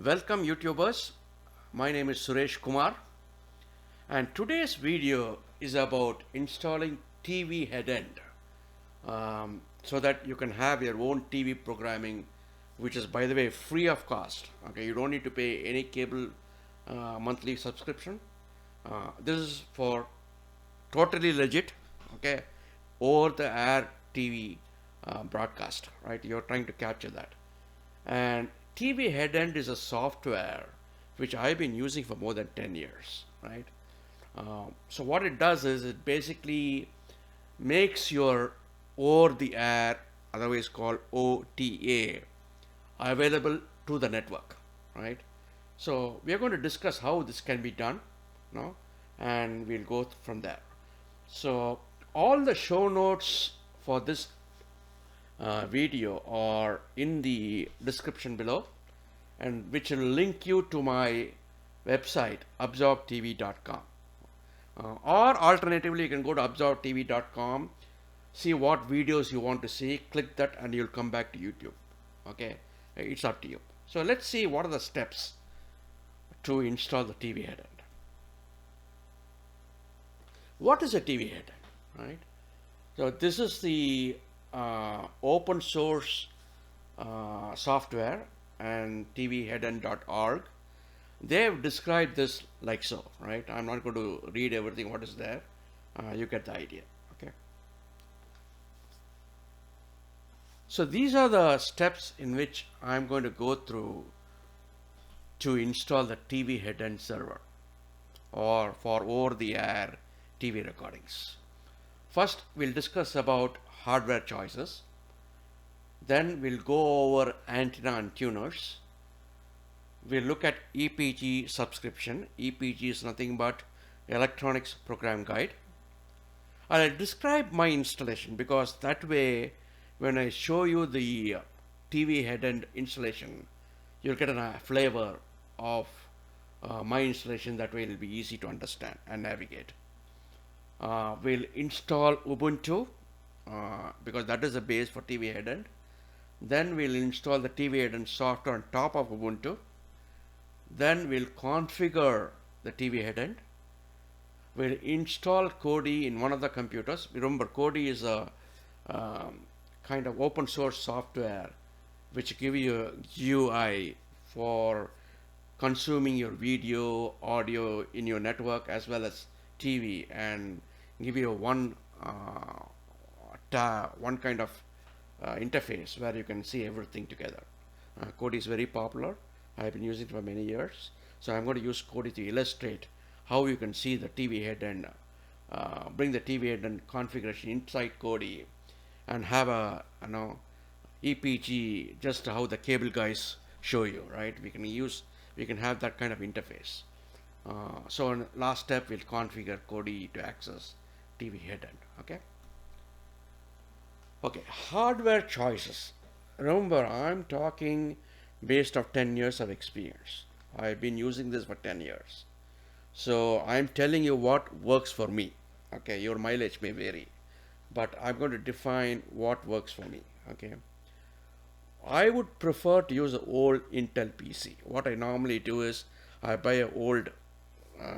Welcome YouTubers, my name is Suresh Kumar and today's video is about installing Tvheadend so that you can have your own TV programming, which is, by the way, free of cost. Okay, you don't need to pay any cable monthly subscription. This is for totally legit, okay, over the air TV broadcast, right? You're trying to capture that. And Tvheadend is a software which I've been using for more than 10 years, right? So what it does is it basically makes your over the air, otherwise called OTA, available to the network, right? So we are going to discuss how this can be done, no? And we'll go from there. So all the show notes for this video are in the description below, and which will link you to my website absorbtv.com, or alternatively you can go to absorbtv.com, see what videos you want to see, click that and you'll come back to YouTube. Okay, it's up to you. So let's see what are the steps to install the Tvheadend. What is a Tvheadend, right? So this is the open source software, and tvheadend.org. They've described this like so, right? I'm not going to read everything what is there. You get the idea, okay? So these are the steps in which I'm going to go through to install the Tvheadend server, or for over-the-air TV recordings. First, we'll discuss about hardware choices. Then we'll go over antenna and tuners. We'll look at EPG subscription. EPG is nothing but Electronics Program Guide. I'll describe my installation, because that way when I show you the Tvheadend installation, you'll get a flavor of my installation. That way it'll be easy to understand and navigate. We'll install Ubuntu, because that is the base for Tvheadend. Then we'll install the Tvheadend software on top of Ubuntu. Then we'll configure the Tvheadend. We'll install Kodi in one of the computers. Remember, Kodi is a kind of open source software which give you a GUI for consuming your video, audio in your network as well as TV, and give you one kind of interface where you can see everything together. Kodi is very popular. I've been using it for many years. So I'm going to use Kodi to illustrate how you can see the Tvheadend, bring the Tvheadend configuration inside Kodi, and have a EPG, just how the cable guys show you, right? We can have that kind of interface. So in last step, we'll configure Kodi to access Tvheadend. Okay, hardware choices. Remember, I'm talking based of 10 years of experience. I've been using this for 10 years. So I'm telling you what works for me. Okay, your mileage may vary, but I'm going to define what works for me. Okay, I would prefer to use an old Intel PC. What I normally do is I buy an old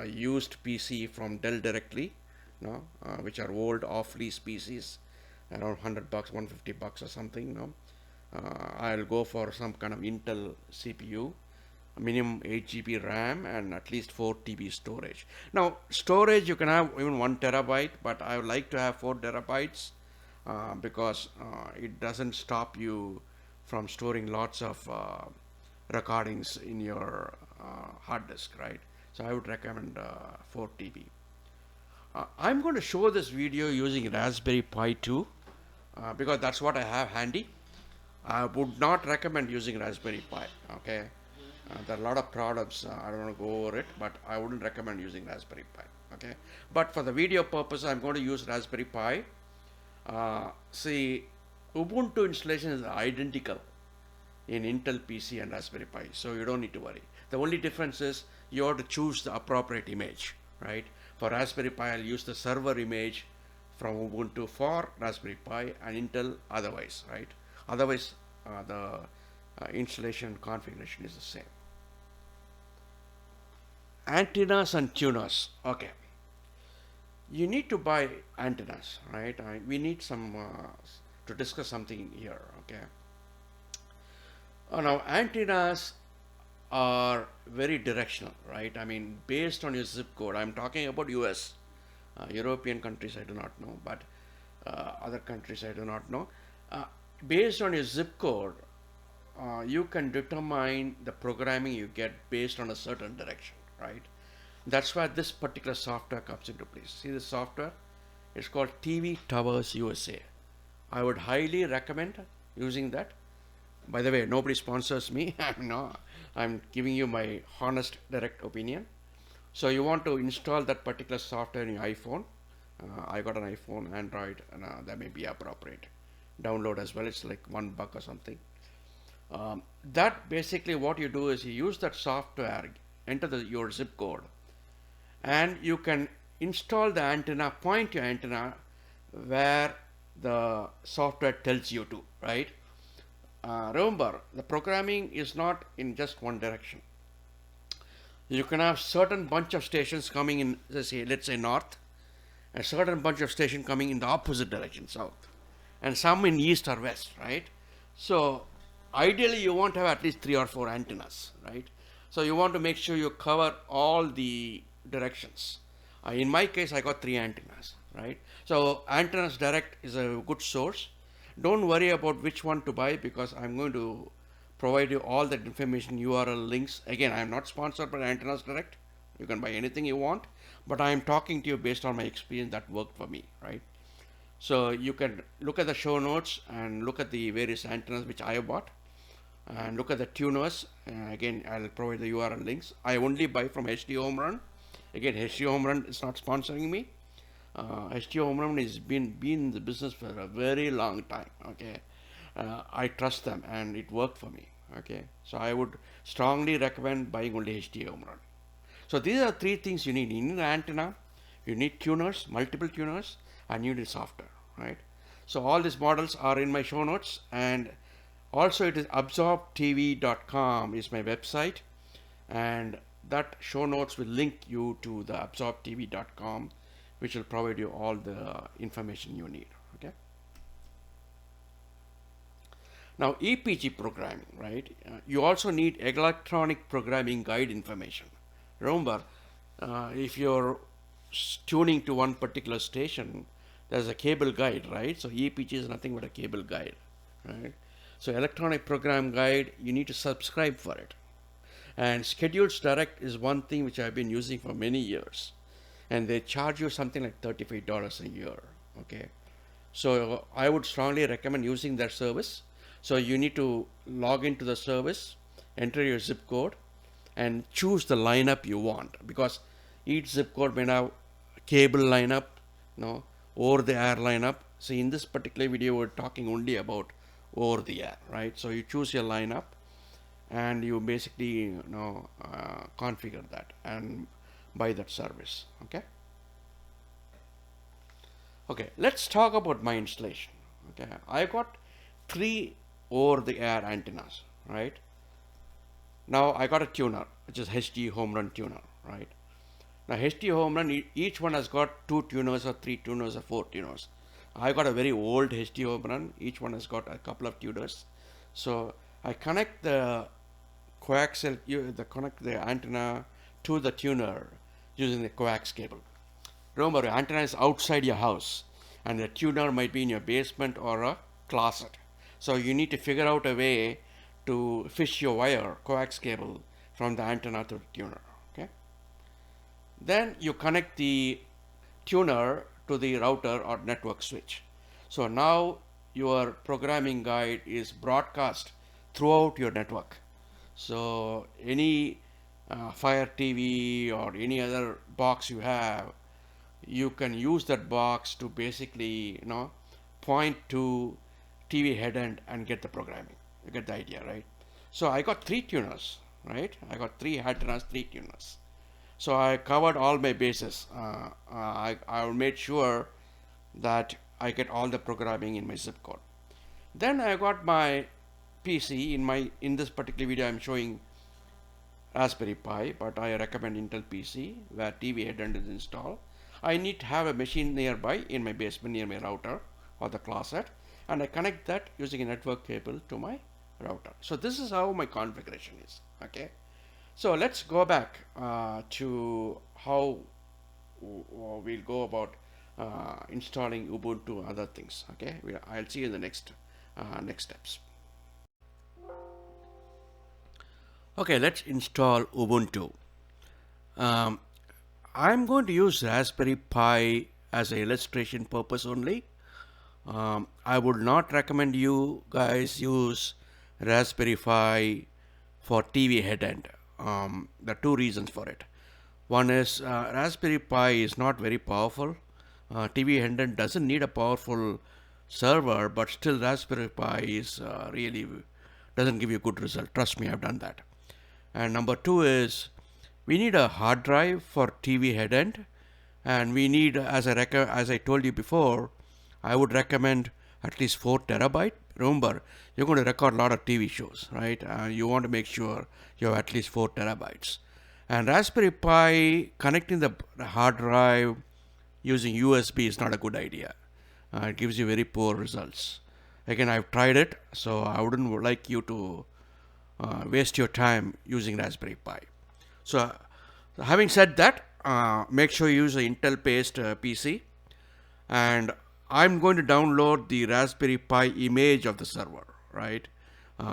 used PC from Dell directly, which are old off-lease PCs, around $100, $150 or something. I'll go for some kind of Intel CPU, minimum 8 GB RAM, and at least 4 TB storage. Now, storage you can have even 1 terabyte, but I would like to have 4 terabytes because it doesn't stop you from storing lots of recordings in your hard disk, right? So I would recommend 4 TB. I'm going to show this video using Raspberry Pi 2 because that's what I have handy. I would not recommend using Raspberry Pi. Okay, there are a lot of products. I don't want to go over it, but I wouldn't recommend using Raspberry Pi. Okay, but for the video purpose, I'm going to use Raspberry Pi. See, Ubuntu installation is identical in Intel PC and Raspberry Pi, so you don't need to worry. The only difference is you have to choose the appropriate image, right? For Raspberry Pi, I'll use the server image from Ubuntu for Raspberry Pi, and Intel otherwise, right? Otherwise, the installation configuration is the same. Antennas and tuners. Okay. You need to buy antennas, right? We need some to discuss something here, okay? Now, antennas are very directional, right? I mean, based on your zip code. I'm talking about US. European countries I do not know, but other countries I do not know. Uh, Based on your zip code, you can determine the programming you get based on a certain direction, right? That's why this particular software comes into place. See this software? It's called TV Towers USA. I would highly recommend using that. By the way, nobody sponsors me. No, I'm giving you my honest, direct opinion. So you want to install that particular software in your iPhone. I got an iPhone, Android, and that may be appropriate. Download as well. It's like $1 or something. That basically what you do is you use that software, enter your zip code, and you can install the antenna, point your antenna where the software tells you to, right? Remember, the programming is not in just one direction. You can have certain bunch of stations coming in, let's say north, a certain bunch of stations coming in the opposite direction, south, and some in east or west, right? So ideally you want to have at least 3 or 4 antennas, right? So you want to make sure you cover all the directions. In my case, I got 3 antennas, right? So Antennas Direct is a good source. Don't worry about which one to buy because I'm going to provide you all that information, URL links. Again, I'm not sponsored by Antennas Direct. You can buy anything you want, but I am talking to you based on my experience that worked for me, right? So you can look at the show notes and look at the various antennas which I bought and look at the tuners. Again, I'll provide the URL links. I only buy from HD Home Run. Again, HD Home Run is not sponsoring me. HD Home Run has been in the business for a very long time. Okay, I trust them and it worked for me. Okay, so I would strongly recommend buying only HD Home Run. So these are 3 things you need. You need an antenna, you need tuners, multiple tuners, and you need software, right? So all these models are in my show notes, and also it is absorbtv.com is my website, and that show notes will link you to the absorbtv.com, which will provide you all the information you need, okay? Now EPG programming, right? You also need electronic programming guide information. Remember, if you're tuning to one particular station, there's a cable guide, right? So EPG is nothing but a cable guide, right? So electronic program guide, you need to subscribe for it. And Schedules Direct is one thing which I've been using for many years. And they charge you something like $35 a year, okay? So I would strongly recommend using their service. So you need to log into the service, enter your zip code, and choose the lineup you want, because each zip code may have cable lineup, over the air lineup. So in this particular video, we're talking only about over the air, right? So you choose your lineup and you basically configure that and buy that service, okay? Okay, let's talk about my installation. Okay, I got 3 over the air antennas, right? Now I got a tuner, which is HD Home Run tuner, right? Now HD Home Run, each one has got 2 tuners or 3 tuners or 4 tuners. I got a very old HD Home Run. Each one has got a couple of tuners. So I connect the connect the antenna to the tuner using the coax cable. Remember, the antenna is outside your house and the tuner might be in your basement or a closet. So you need to figure out a way to fish your coax cable from the antenna to the tuner, okay? Then you connect the tuner to the router or network switch. So now your programming guide is broadcast throughout your network. So any Fire TV or any other box you have, you can use that box to basically point to Tvheadend and get the programming. You get the idea, right? So I got 3 tuners, right? I got 3 antennas, 3 tuners. So I covered all my bases. I made sure that I get all the programming in my zip code. Then I got my PC in this particular video. I'm showing Raspberry Pi, but I recommend Intel PC where Tvheadend is installed. I need to have a machine nearby in my basement near my router or the closet, and I connect that using a network cable to my router. So this is how my configuration is. Okay. So let's go back to how we'll go about installing Ubuntu and other things. Okay, I'll see you in the next steps. Okay, let's install Ubuntu. Um, I'm going to use Raspberry Pi as an illustration purpose only. I would not recommend you guys use Raspberry Pi for Tvheadend. There are two reasons for it. One is Raspberry Pi is not very powerful. Tvheadend doesn't need a powerful server, but still Raspberry Pi is really doesn't give you a good result. Trust me, I've done that. And number two is we need a hard drive for Tvheadend, and we need, as I told you before, I would recommend at least 4 terabyte. Remember, you're going to record a lot of TV shows, right? You want to make sure you have at least 4 terabytes. And Raspberry Pi connecting the hard drive using USB is not a good idea. It gives you very poor results. Again, I've tried it, so I wouldn't like you to waste your time using Raspberry Pi. So, having said that, make sure you use an Intel-based PC, and I'm going to download the Raspberry Pi image of the server. Right?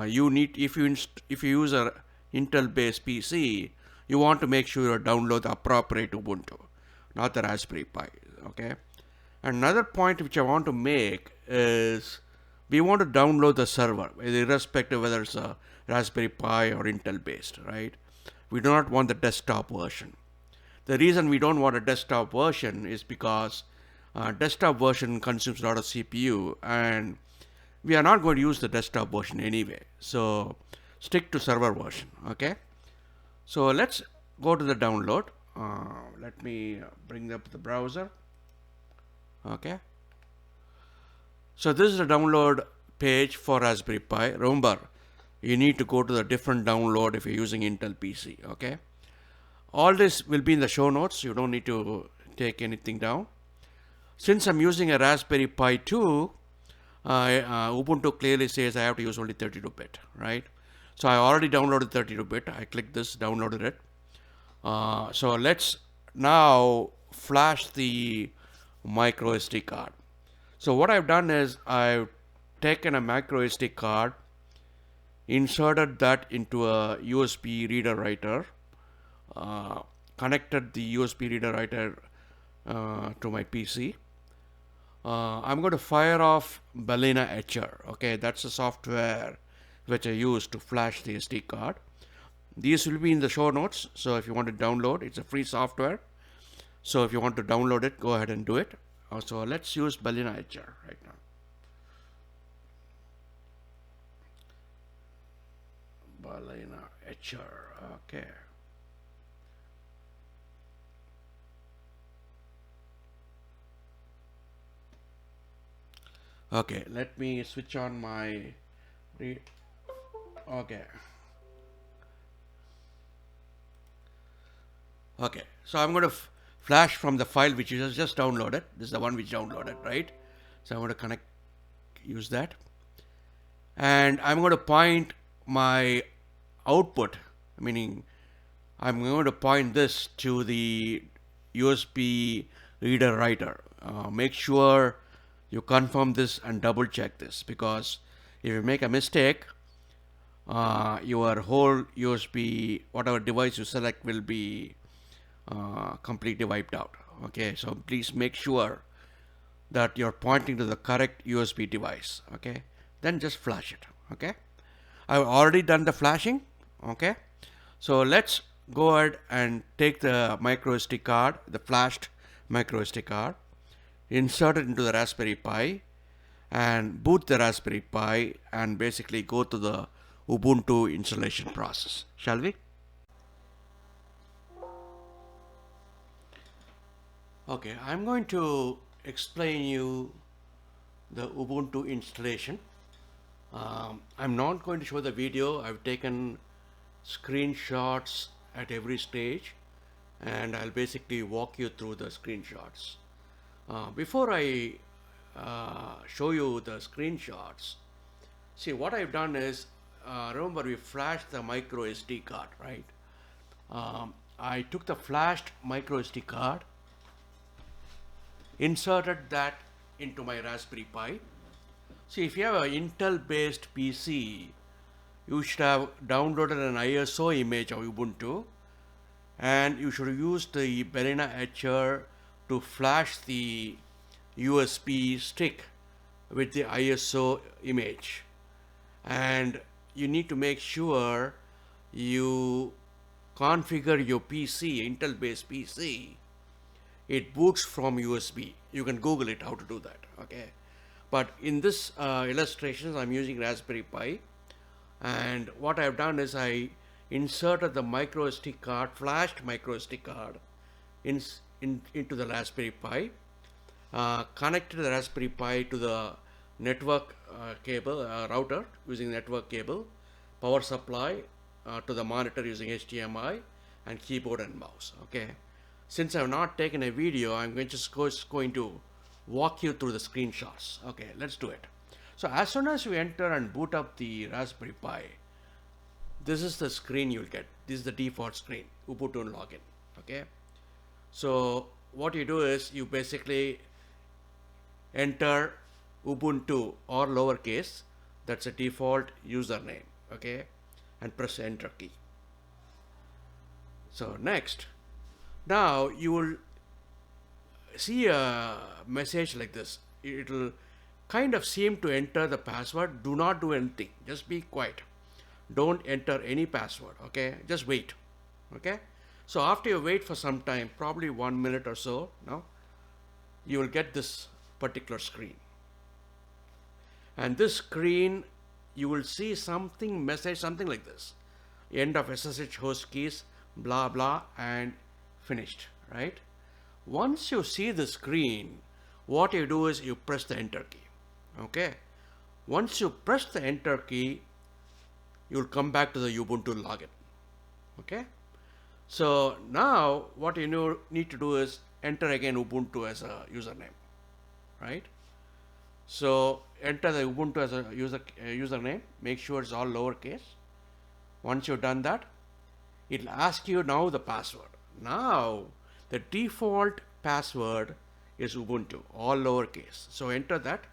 You need if you use a Intel-based PC, you want to make sure you download the appropriate Ubuntu, not the Raspberry Pi. Okay. Another point which I want to make is we want to download the server, irrespective whether it's a Raspberry Pi or Intel based, right? We do not want the desktop version. The reason we don't want a desktop version is because desktop version consumes a lot of CPU, and we are not going to use the desktop version anyway. So stick to server version. Okay. So let's go to the download. Let me bring up the browser. Okay. So this is the download page for Raspberry Pi. Remember, you need to go to the different download if you're using Intel PC. Okay. All this will be in the show notes. You don't need to take anything down. Since I'm using a Raspberry Pi 2, Ubuntu clearly says I have to use only 32-bit, right? So I already downloaded 32-bit. I clicked this, downloaded it. So let's now flash the micro SD card. So what I've done is I've taken a micro SD card, inserted that into a USB reader writer, connected the USB reader writer to my PC. I'm going to fire off Balena Etcher. Okay, that's the software which I use to flash the SD card. These will be in the show notes. So if you want to download, it's a free software. So if you want to download it, go ahead and do it. So let's use Balena Etcher right now. Balena Etcher. Okay. Okay, let me switch on my okay. Okay, so I'm going to flash from the file which you just downloaded. This is the one which downloaded, right? So I'm going to use that. And I'm going to point my output, meaning I'm going to point this to the USB reader writer. Make sure you confirm this and double check this, because if you make a mistake, your whole USB, whatever device you select, will be completely wiped out. Okay, so please make sure that you're pointing to the correct USB device. Okay, then just flash it. Okay, I've already done the flashing. Okay, so let's go ahead and take the micro SD card, the flashed micro SD card, insert it into the Raspberry Pi, and boot the Raspberry Pi, and basically go to the Ubuntu installation process. Shall we? Okay, I'm going to explain you the Ubuntu installation. I'm not going to show the video. I've taken screenshots at every stage, and I'll basically walk you through the screenshots. Before I show you the screenshots, see what I've done is, remember we flashed the micro SD card, right? I took the flashed micro SD card, inserted that into my Raspberry Pi. See, if you have an Intel based PC, you should have downloaded an ISO image of Ubuntu, and you should use the Balena etcher to flash the USB stick with the ISO image. And you need to make sure you configure your PC, Intel based PC. It boots from USB. You can Google it how to do that. Okay, but in this illustrations I'm using Raspberry Pi, and what I've done is I inserted the micro SD card, flashed micro SD card into the Raspberry Pi, connected the Raspberry Pi to the network cable router using network cable, power supply to the monitor using HDMI, and keyboard and mouse. Okay, since I have not taken a video, I'm just going to walk you through the screenshots. Okay, let's do it. So as soon as you enter and boot up the Raspberry Pi, this is the screen you'll get. This is the default screen, Ubuntu login. Okay, so what you do is you basically enter Ubuntu or lowercase, that's a default username. Okay, and press enter key. So next, now you will see a message like this. It will kind of seem to enter the password. Do not do anything, just be quiet, don't enter any password. Okay, just wait. Okay, so after you wait for some time, probably 1 minute or so, now you will get this particular screen, and this screen you will see something message, something like this: end of SSH host keys, blah blah, and finished, right? Once you see the screen, what you do is you press the enter key. Okay, once you press the enter key, you'll come back to the Ubuntu login. Okay, so now what you need to do is enter again Ubuntu as a username, right? So enter the Ubuntu as a username, make sure it's all lowercase. Once you've done that, it'll ask you now the password. Now the default password is Ubuntu, all lowercase. So enter that.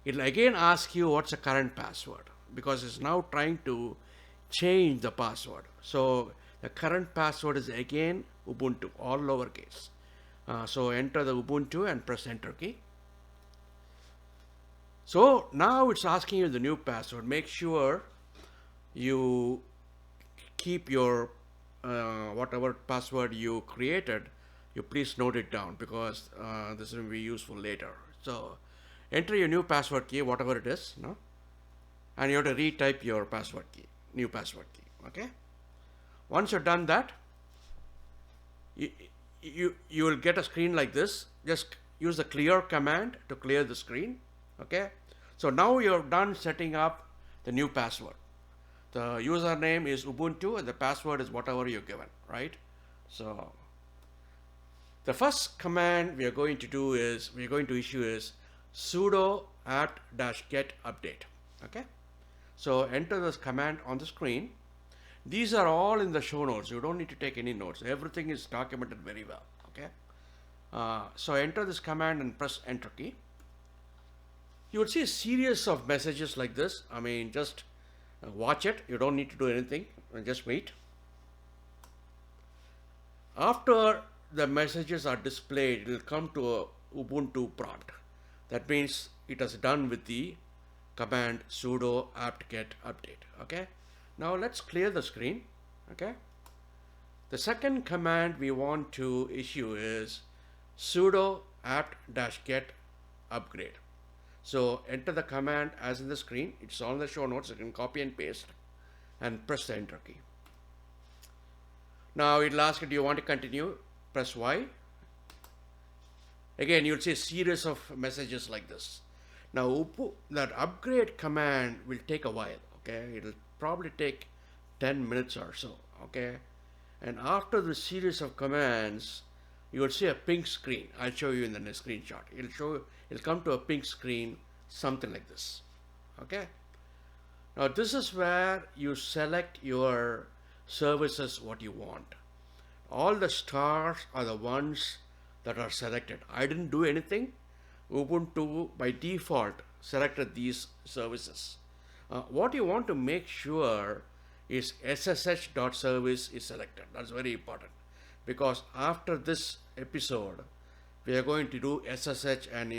It'll again ask you what's the current password, because it's now trying to change the password. So the current password is again Ubuntu, all lowercase. So enter the Ubuntu and press enter key. So now it's asking you the new password. Make sure you keep your whatever password you created, you please note it down, because this will be useful later. So enter your new password key, whatever it is, no? And you have to retype your password key, new password key. Okay, once you've done that, you will get a screen like this. Just use the clear command to clear the screen. Okay, so now you're done setting up the new password. The username is Ubuntu and the password is whatever you're given, right? So the first command we are going to do is, we are going to issue is sudo apt-get update. Okay, so enter this command on the screen. These are all in the show notes. You don't need to take any notes. Everything is documented very well. Okay, so enter this command and press enter key. You will see a series of messages like this. I mean, just watch it. You don't need to do anything. Just wait. After the messages are displayed, it will come to a Ubuntu prompt. That means it is done with the command sudo apt-get update. Okay, now let's clear the screen. Okay, the second command we want to issue is sudo apt-get upgrade. So enter the command as in the screen. It's on the show notes. You can copy and paste and press the enter key. Now it'll ask you, do you want to continue? Press Y. Again, you'll see a series of messages like this. Now that upgrade command will take a while. Okay, it'll probably take 10 minutes or so. Okay, and after the series of commands, you will see a pink screen. I'll show you in the next screenshot. It'll come to a pink screen, something like this. Okay, now this is where you select your services what you want. All the stars are the ones that are selected. I didn't do anything. Ubuntu by default selected these services. What you want to make sure is ssh.service is selected. That's very important, because after this episode we are going to do SSH and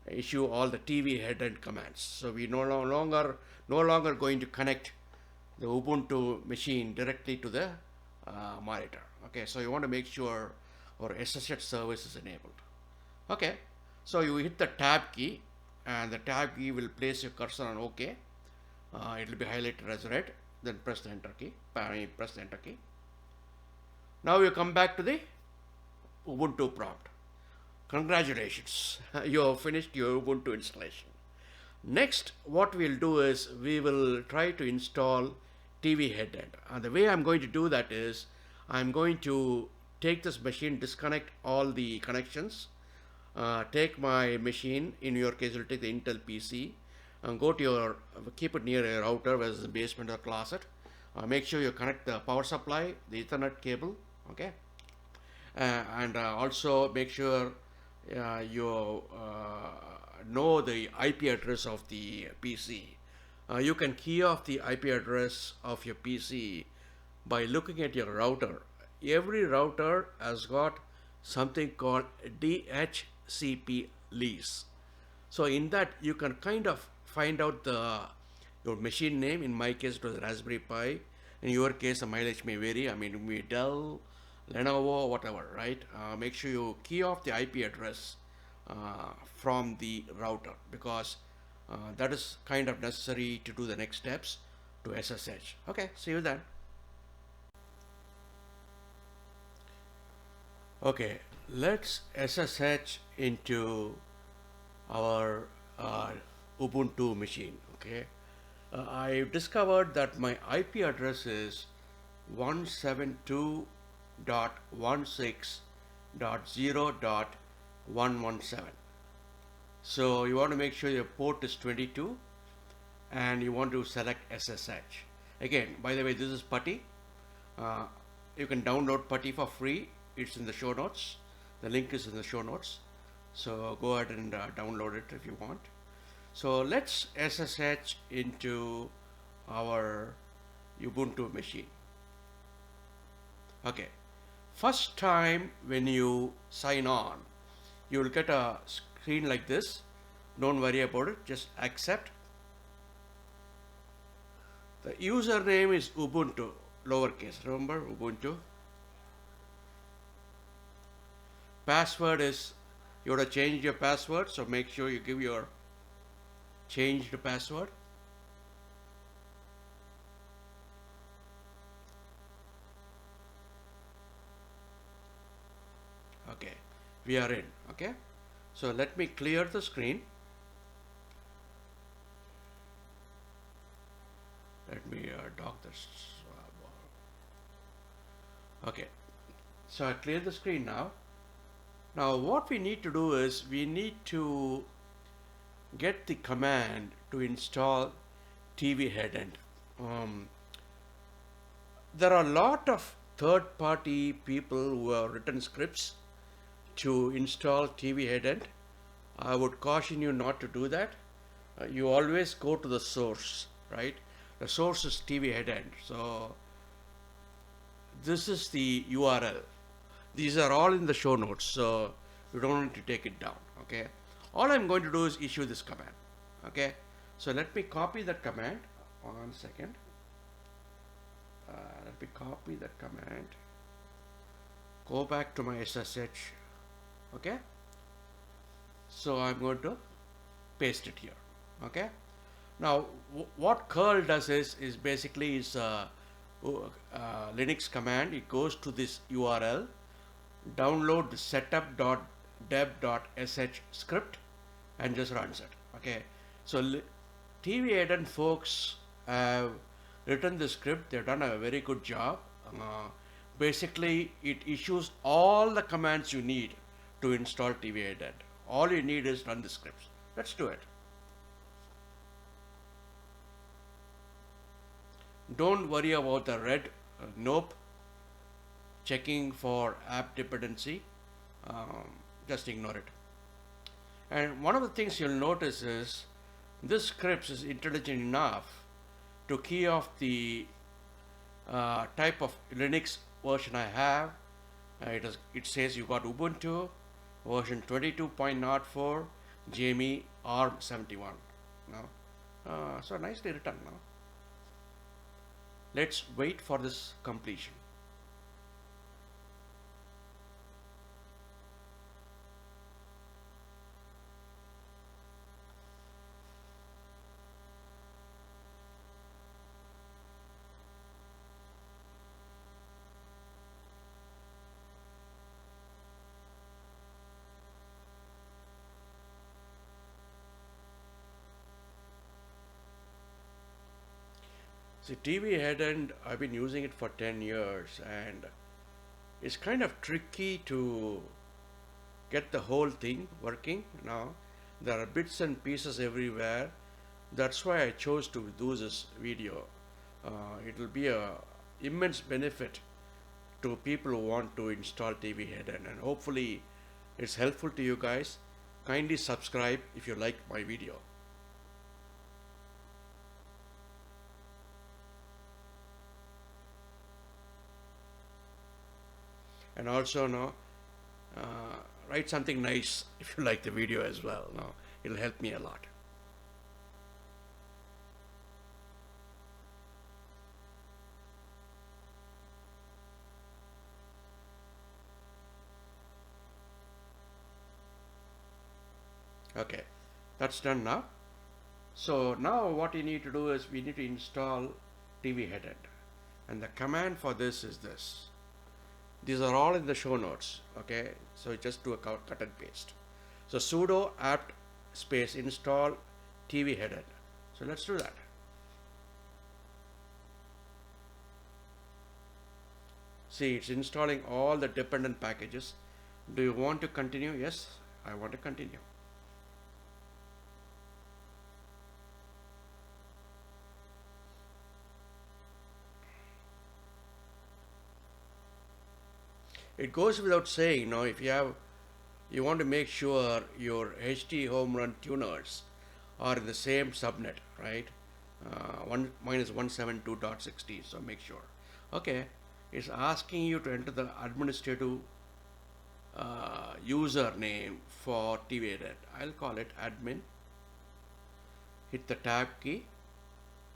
issue all the Tvheadend commands. So we no longer going to connect the Ubuntu machine directly to the monitor. Okay, so you want to make sure our SSH service is enabled. Okay, so you hit the tab key, and the tab key will place your cursor on OK. It will be highlighted as red. Then press the enter key. Press the enter key. Now you come back to the Ubuntu prompt. Congratulations, you have finished your Ubuntu installation. Next, what we'll do is we will try to install Tvheadend. And the way I'm going to do that is I'm going to take this machine, disconnect all the connections, take my machine, in your case you'll take the Intel PC, and go to your, keep it near a router, whether it's the basement or closet. Make sure you connect the power supply, the Ethernet cable, okay? And also make sure you know the IP address of the PC. You can key off the IP address of your PC by looking at your router. Every router has got something called DHCP lease. So in that you can kind of find out your machine name. In my case it was Raspberry Pi. In your case the mileage may vary. I mean, it may be Dell, Lenovo, whatever, right? Make sure you key off the IP address from the router, because that is kind of necessary to do the next steps to SSH. Okay, see you then. Okay, let's SSH into our Ubuntu machine. Okay, I've discovered that my IP address is 172.16.0.117. So you want to make sure your port is 22 and you want to select SSH. Again, by the way, this is Putty. You can download Putty for free. It's in the show notes. The link is in the show notes. So go ahead and download it if you want. So let's SSH into our Ubuntu machine. Okay, first time when you sign on, you will get a screen like this. Don't worry about it, just accept. The username is Ubuntu, lowercase, remember, Ubuntu. Password is, you have to change your password, so make sure you give your changed password. Okay, we are in. Okay, so let me clear the screen. Let me dock this. Okay, so I cleared the screen now. Now what we need to do is we need to get the command to install Tvheadend. There are a lot of third-party people who have written scripts to install Tvheadend. I would caution you not to do that. You always go to the source, right? The source is Tvheadend. So this is the URL. These are all in the show notes, so you don't need to take it down. Okay. All I'm going to do is issue this command. Okay. So let me copy that command. 1 second. Let me copy that command. Go back to my SSH. Okay. So I'm going to paste it here. Okay. Now what curl does is basically is Linux command. It goes to this URL, download the setup.deb.sh script and just runs it. Okay. So Tvheadend folks have written the script. They've done a very good job. Basically, it issues all the commands you need to install Tvheadend. All you need is run the scripts. Let's do it. Don't worry about the red nope checking for app dependency. Um, just ignore it. And one of the things you'll notice is this script is intelligent enough to key off the type of Linux version I have. It says you got Ubuntu version 22.04 JME ARM 71. So nicely written now. Let's wait for this completion. See, Tvheadend, I've been using it for 10 years and it's kind of tricky to get the whole thing working now. There are bits and pieces everywhere. That's why I chose to do this video. It will be a immense benefit to people who want to install Tvheadend, and hopefully it's helpful to you guys. Kindly subscribe if you like my video. And also write something nice if you like the video as well. It'll help me a lot. Okay, that's done now. So now what you need to do is we need to install Tvheadend, and the command for this is this. These are all in the show notes, okay? So just do a cut and paste. So sudo apt space install Tvheadend. So let's do that. See, it's installing all the dependent packages. Do you want to continue? Yes, I want to continue. It goes without saying, if you want to make sure your HD home run tuners are in the same subnet, right? Mine is 172.16, so make sure. Okay, it's asking you to enter the administrative username for Tvheadend. I'll call it admin. Hit the tab key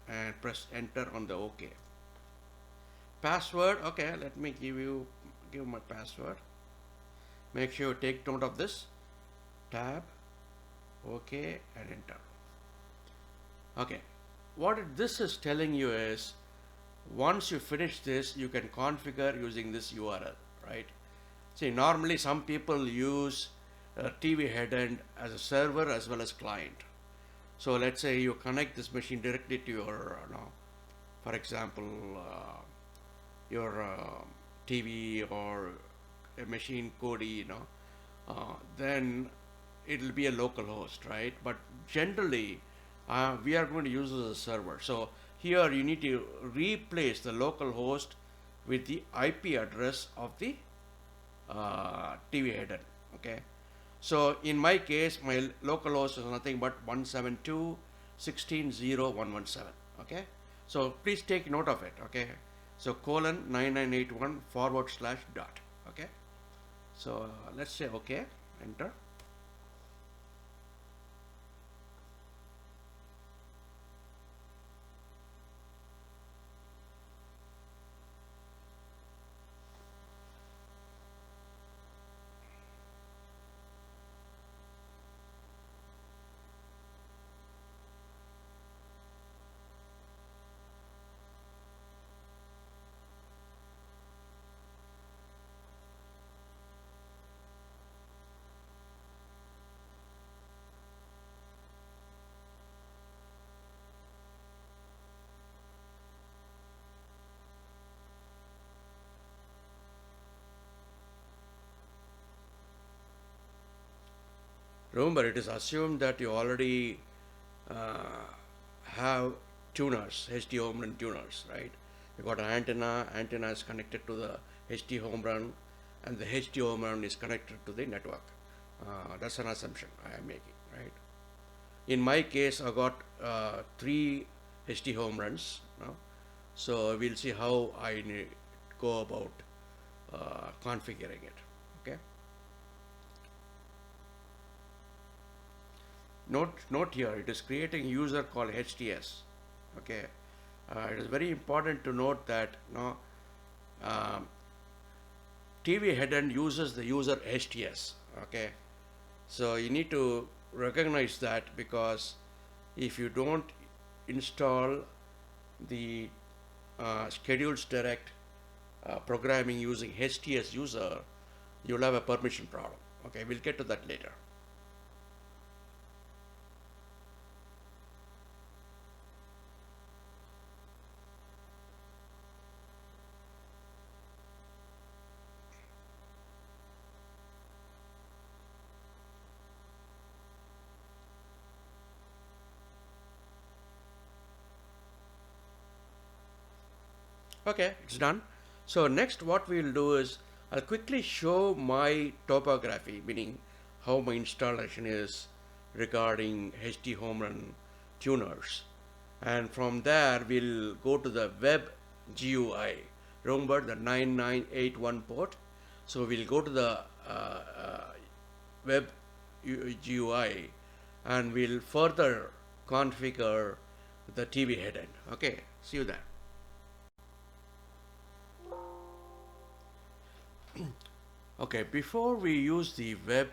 and press enter on the OK. Password, okay, let me give my password. Make sure you take note of this. Tab, OK, and enter. Okay, what this is telling you is once you finish this, you can configure using this URL, right? See, normally some people use Tvheadend as a server as well as client. So let's say you connect this machine directly to your, for example, your TV or a machine Kodi, then it will be a local host, right? But generally, we are going to use it as a server. So here you need to replace the local host with the IP address of the Tvheadend, okay? So in my case, my local host is nothing but 172.16.0.117, okay? So please take note of it, okay? So :9981 / dot, okay? So let's say okay, enter. Remember, it is assumed that you already uh, have tuners, HD home run tuners, right? You got an antenna is connected to the HD home run, and the HD home run is connected to the network. That's an assumption I am making, right? In my case, I got three HD home runs. No? So we'll see how I go about configuring it. Okay. Note here, it is creating a user called HTS. Okay. It is very important to note that no, um, Tvheadend uses the user HTS. Okay. So you need to recognize that, because if you don't install the schedules direct programming using HTS user, you'll have a permission problem. Okay, we'll get to that later. Okay, it's done. So next what we'll do is I'll quickly show my topography, meaning how my installation is regarding HD home run tuners. And from there we'll go to the web GUI. Remember the 9981 port. So we'll go to the web GUI and we'll further configure the Tvheadend. Okay, see you there. Okay, before we use the web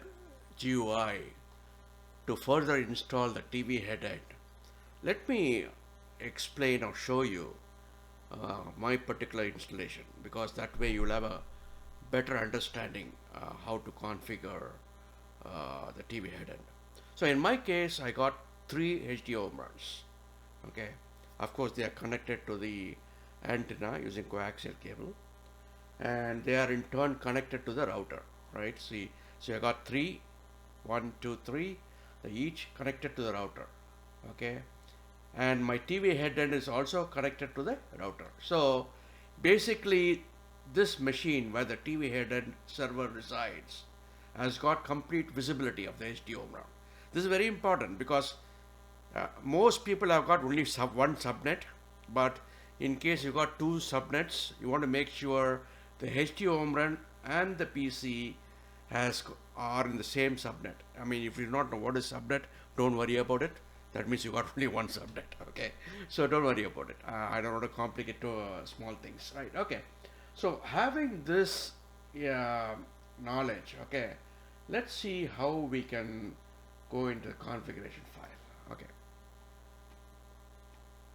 GUI to further install the Tvheadend, let me explain or show you my particular installation, because that way you'll have a better understanding how to configure the Tvheadend. So in my case, I got three HD home runs. Okay, of course they are connected to the antenna using coaxial cable, and they are in turn connected to the router, right? See, so I got three, one, two, three, they each connected to the router, okay? And my Tvheadend is also connected to the router. So basically, this machine where the Tvheadend server resides has got complete visibility of the HD home run. This is very important, because most people have got only one subnet, but in case you got two subnets, you want to make sure the HD home run and the PC are in the same subnet. I mean, if you do not know what is subnet, don't worry about it. That means you got only one subnet. Okay, so don't worry about it. I don't want to complicate to small things, right? Okay, so having this knowledge, okay, let's see how we can go into the configuration file. Okay.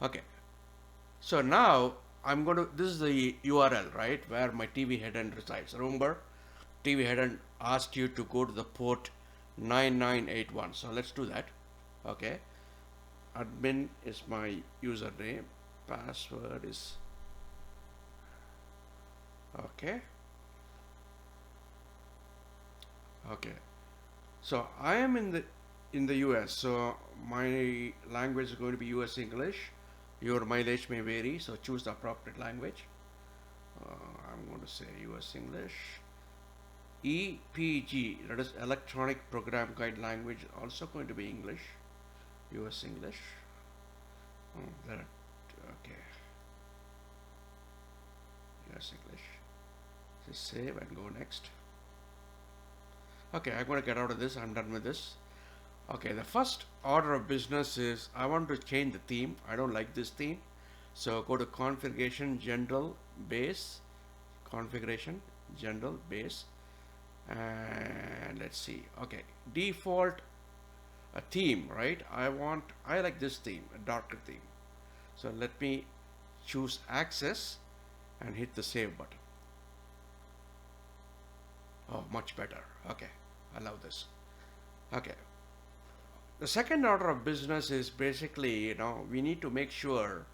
Okay. So now I'm going to, this is the URL, right, where my Tvheadend resides. Remember, Tvheadend asked you to go to the port 9981. So let's do that. Okay. Admin is my username. Password is, okay. Okay. So I am in the US. So my language is going to be US English. Your mileage may vary, so choose the appropriate language. I'm going to say US English. EPG, that is Electronic Program Guide Language, also going to be English. US English. Okay. US English. Just save and go next. Okay, I'm going to get out of this. I'm done with this. Okay, the first order of business is I want to change the theme. I don't like this theme. So go to configuration, general, base, configuration, general, base, and let's see. Okay, default a theme, right? I like this theme, a darker theme. So let me choose access and hit the save button. Oh, much better. Okay, I love this. Okay. The second order of business is basically, we need to make sure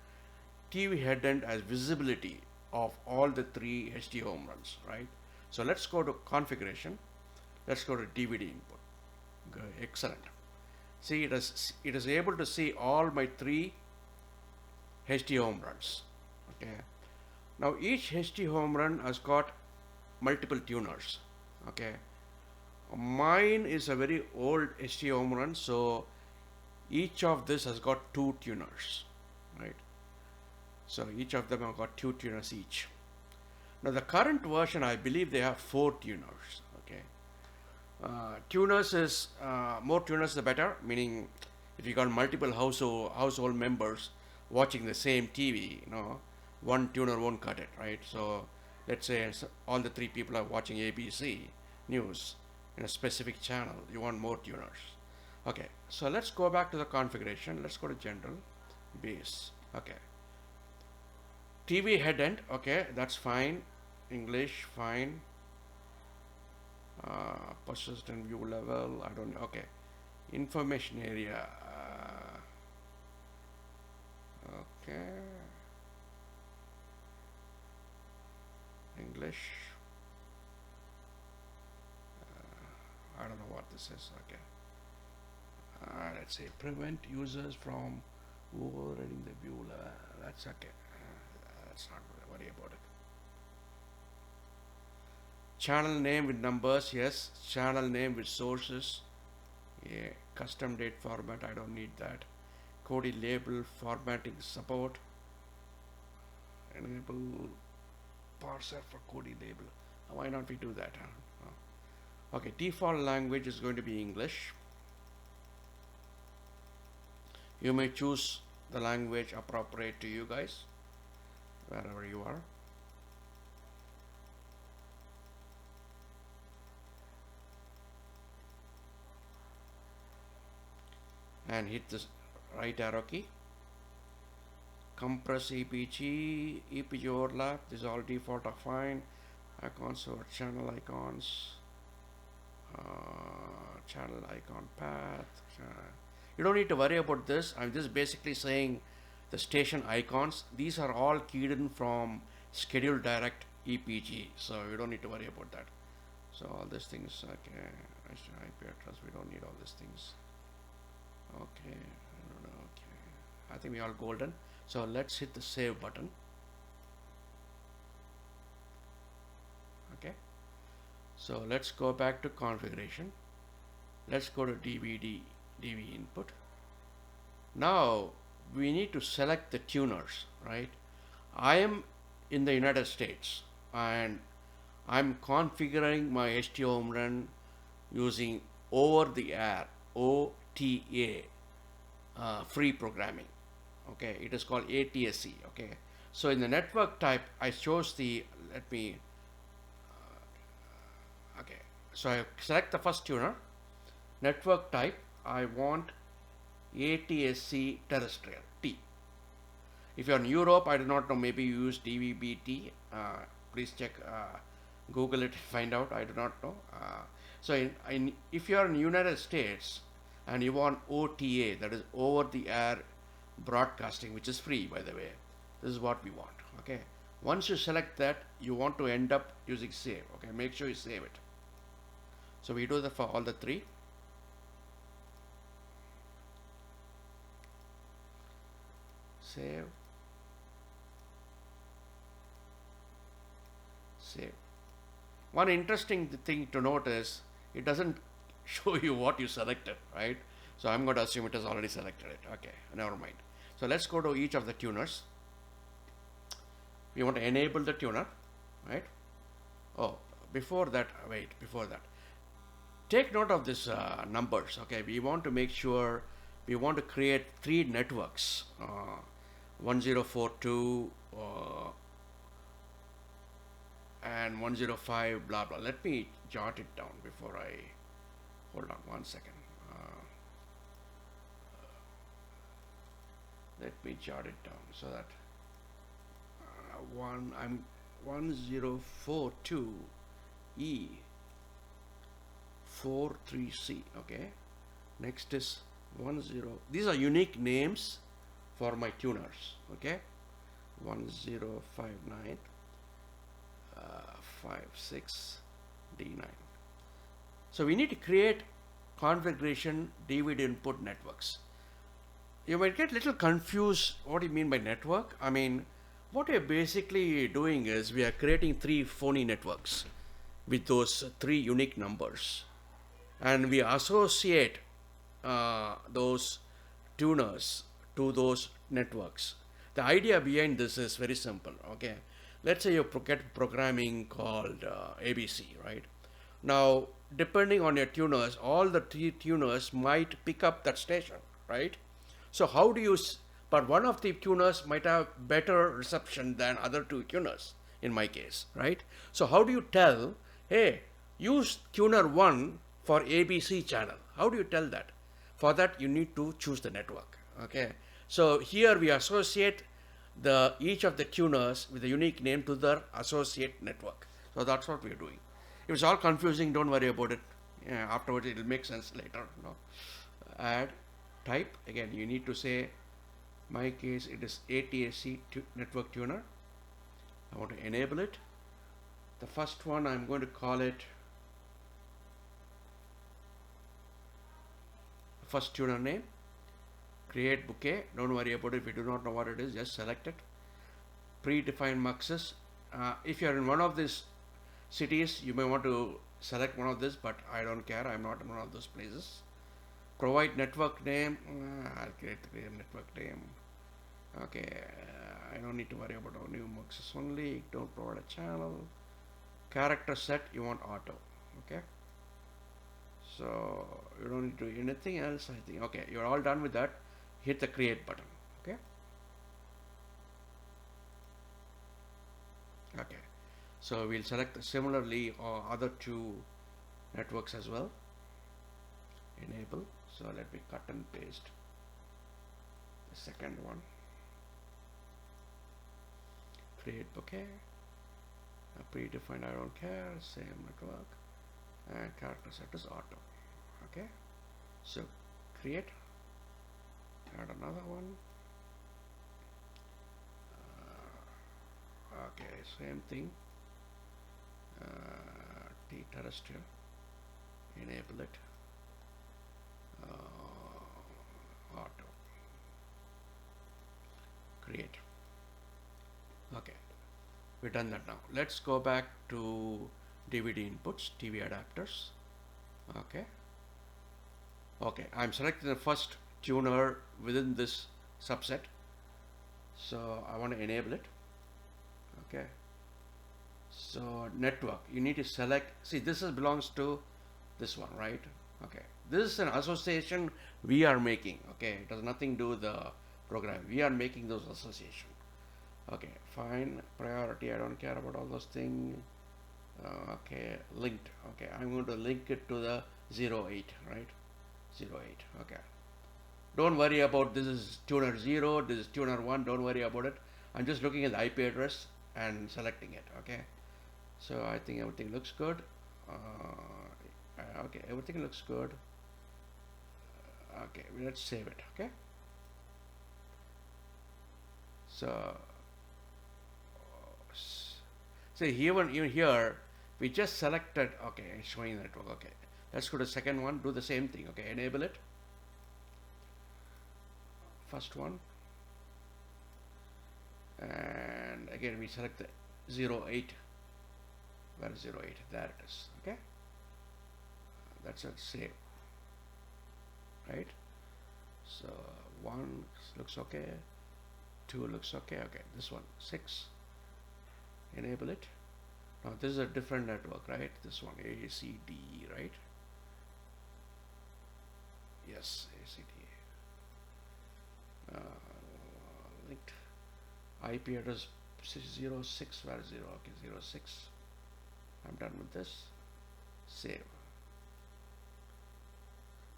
Tvheadend has visibility of all the three HD home runs, right? So let's go to configuration. Let's go to DVD input. Good. Excellent. See, it is able to see all my three HD home runs. Okay. Now each HD home run has got multiple tuners. Okay. Mine is a very old HD home run, so each of this has got two tuners, right? So each of them have got two tuners each. Now the current version, I believe they have four tuners. Okay. Tuners is more tuners the better. Meaning, if you got multiple household members watching the same TV, one tuner won't cut it, right? So let's say all the three people are watching ABC news in a specific channel. You want more tuners. Okay. So let's go back to the configuration. Let's go to General, Base. Okay. Tvheadend. Okay, that's fine. English, fine. Persistent view level, I don't know. Okay. Information area. Okay. English. I don't know what this is. Okay. Let's say prevent users from overriding the view level. That's okay. Let's not worry about it. Channel name with numbers, yes. Channel name with sources. Yeah. Custom date format, I don't need that. Kodi label formatting support. Enable parser for Kodi label. Why not we do that? Huh? Okay, default language is going to be English. You may choose the language appropriate to you guys, wherever you are. And hit this right arrow key. Compress EPG, EPG overlap, this is all default are fine. Icons or channel icons, channel icon path. You don't need to worry about this. I'm just basically saying the station icons. These are all keyed in from schedule direct EPG, so you don't need to worry about that. So all these things, okay, IP address, we don't need all these things. Okay, I don't know, okay. I think we are all golden. So let's hit the save button. Okay. So let's go back to configuration. Let's go to DV input. Now we need to select the tuners, right? I am in the United States and I'm configuring my HT home run using over the air OTA free programming. Okay, it is called ATSC. Okay, so in the network type I chose the okay, so I select the first tuner. Network type I want ATSC terrestrial T. If you are in Europe, I do not know, maybe you use DVB-T. Please check, Google it, find out. I do not know. So if you are in United States and you want OTA, that is over the air broadcasting, which is free, by the way, this is what we want. Okay, once you select that, you want to end up using save. Okay, make sure you save it. So we do that for all the three. Save. Save. One interesting thing to note is it doesn't show you what you selected, right? So I'm going to assume it has already selected it. Okay, never mind. So let's go to each of the tuners. We want to enable the tuner, right? Oh, before that, take note of this numbers. Okay, we want to make sure we want to create three networks, 1042 and 105, blah blah. Let me jot it down before I hold on 1 second. Let me jot it down so that I'm 1042 E43C. Okay, next is 10. These are unique names for my tuners. Okay, 1059 56 D9. So we need to create configuration DVD input networks. You might get a little confused what do you mean by network. I mean, what we're basically doing is we are creating three phony networks with those three unique numbers, and we associate those tuners to those networks. The idea behind this is very simple. Okay, let's say you get programming called ABC, right? Now, depending on your tuners, all the three tuners might pick up that station, right? So how do you, but one of the tuners might have better reception than other two tuners in my case, right? So how do you tell, hey, use tuner 1 for ABC channel? How do you tell that? For that, you need to choose the network, okay? So here we associate each of the tuners with a unique name to their associate network. So that's what we're doing. If it's all confusing, don't worry about it. Yeah, afterwards, it will make sense later. No. Add type. Again, you need to say, my case, it is ATSC network tuner. I want to enable it. The first one, I'm going to call it first tuner name. Create bouquet. Don't worry about it. If you do not know what it is, just select it. Predefined muxes. If you're in one of these cities, you may want to select one of this, but I don't care. I'm not in one of those places. Provide network name. I'll create the network name. Okay, I don't need to worry about our new muxes only. Don't provide a channel. Character set, you want auto. Okay. So you don't need to do anything else, I think. Okay, you're all done with that. Hit the create button. Okay. Okay. So we'll select similarly other two networks as well. Enable. So let me cut and paste the second one. Create bouquet. Predefined, I don't care. Same network. And character set is auto. Okay. So create. Add another one. Okay, same thing. T terrestrial. Enable it. Auto. Create. Okay, we've done that now. Let's go back to DVD inputs, TV adapters. Okay. Okay, I'm selecting the first tuner within this subset. So I want to enable it. Okay. So network, you need to select, see this belongs to this one, right? Okay. This is an association we are making. Okay. It has nothing to do with the program. We are making those association. Okay. Fine. Priority. I don't care about all those things. Okay. Linked. Okay. I'm going to link it to the 08, right? 08. Okay. Don't worry about this is tuner 0, this is tuner 1. Don't worry about it. I'm just looking at the IP address and selecting it. Okay. So I think everything looks good. Okay, everything looks good. Okay, let's save it. Okay. So, see even here we just selected. Okay, it's showing the network. Okay, let's go to the second one. Do the same thing. Okay, enable it. First one, and again we select the 08. Where is 08? There it is. Okay. That's a save. Right. So 1 looks okay. 2 looks okay. Okay. This one 6. Enable it. Now this is a different network, right? This one ACD, right? Yes, ACD. Linked IP address 06. Where is 0? Okay, 06. I'm done with this. Save.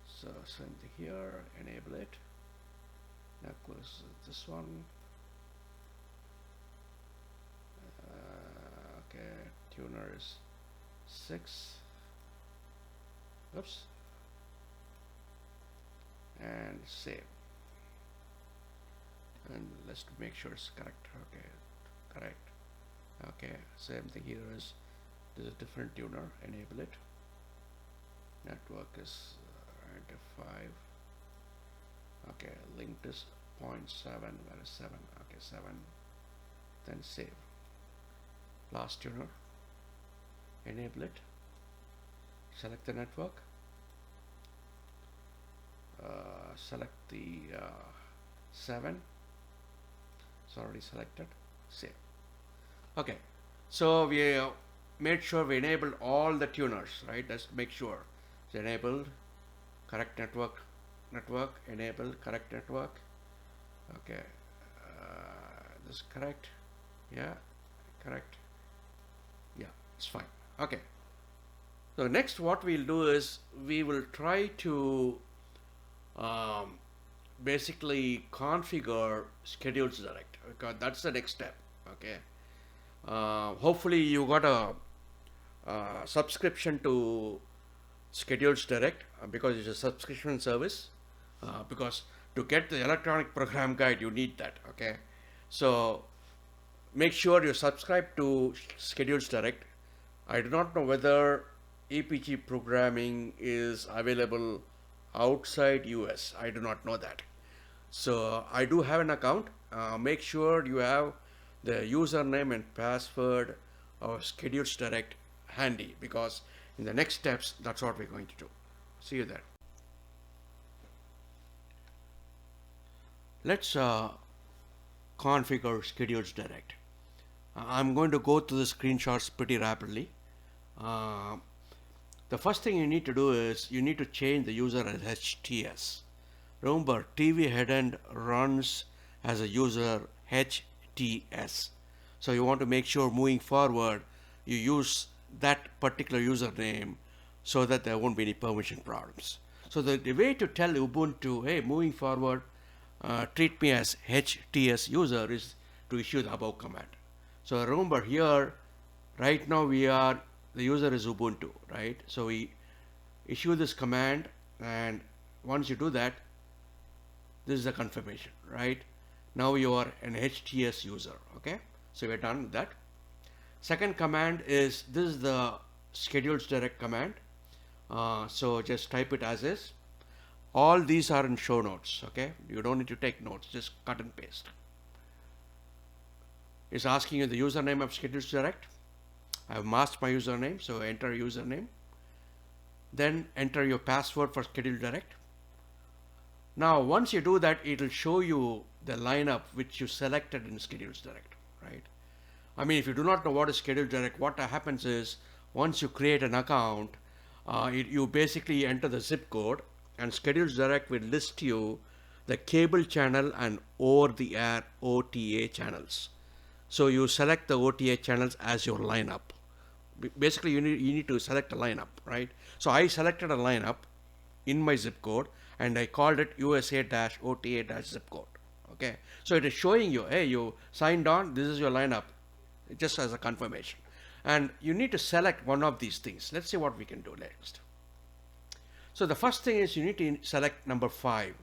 So same thing here. Enable it. Now close this one. Okay, tuner is 6. Oops. And save. And let's make sure it's correct. Okay, correct. Okay, same thing here is. This is a different tuner. Enable it. Network is enter 5. Okay, linked is 0.7, where is 7? Okay, 7. Then save. Last tuner. Enable it. Select the network. Select the 7. It's already selected. Save. Okay, so we made sure we enabled all the tuners, right? Let's make sure it's enabled. Correct network, enable correct network. Okay, this is correct. Yeah, correct. Yeah, it's fine. Okay. So next, what we'll do is we will try to basically configure schedules direct, because that's the next step. Okay. Hopefully you got a subscription to Schedules Direct because it's a subscription service. Because to get the electronic program guide, you need that. Okay, so make sure you subscribe to Schedules Direct. I do not know whether EPG programming is available outside US. I do not know that. So I do have an account. Make sure you have the username and password of Schedules Direct handy, because in the next steps, that's what we're going to do. See you there. Let's configure Schedules Direct. I'm going to go through the screenshots pretty rapidly. The first thing you need to do is you need to change the user as HTS. Remember, Tvheadend runs as a user HTS. So you want to make sure moving forward you use that particular username so that there won't be any permission problems. So the way to tell Ubuntu, hey, moving forward, treat me as HTS user, is to issue the above command. So remember here, right now the user is Ubuntu, right? So we issue this command, and once you do that, this is a confirmation, right? Now you are an HTS user, okay? So we're done with that. Second command is, this is the Schedules Direct command. So just type it as is. All these are in show notes, okay? You don't need to take notes, just cut and paste. It's asking you the username of Schedules Direct. I have masked my username, so enter username. Then enter your password for Schedules Direct. Now, once you do that, it will show you the lineup which you selected in Schedules Direct, right? I mean, if you do not know what is Schedules Direct, what happens is, once you create an account, you basically enter the zip code, and Schedules Direct will list you the cable channel and over-the-air OTA channels. So you select the OTA channels as your lineup. Basically, you need to select a lineup, right? So I selected a lineup in my zip code, and I called it USA-OTA-zip code. Okay, so it is showing you, hey, you signed on, this is your lineup, just as a confirmation. And you need to select one of these things. Let's see what we can do next. So the first thing is you need to select number 5.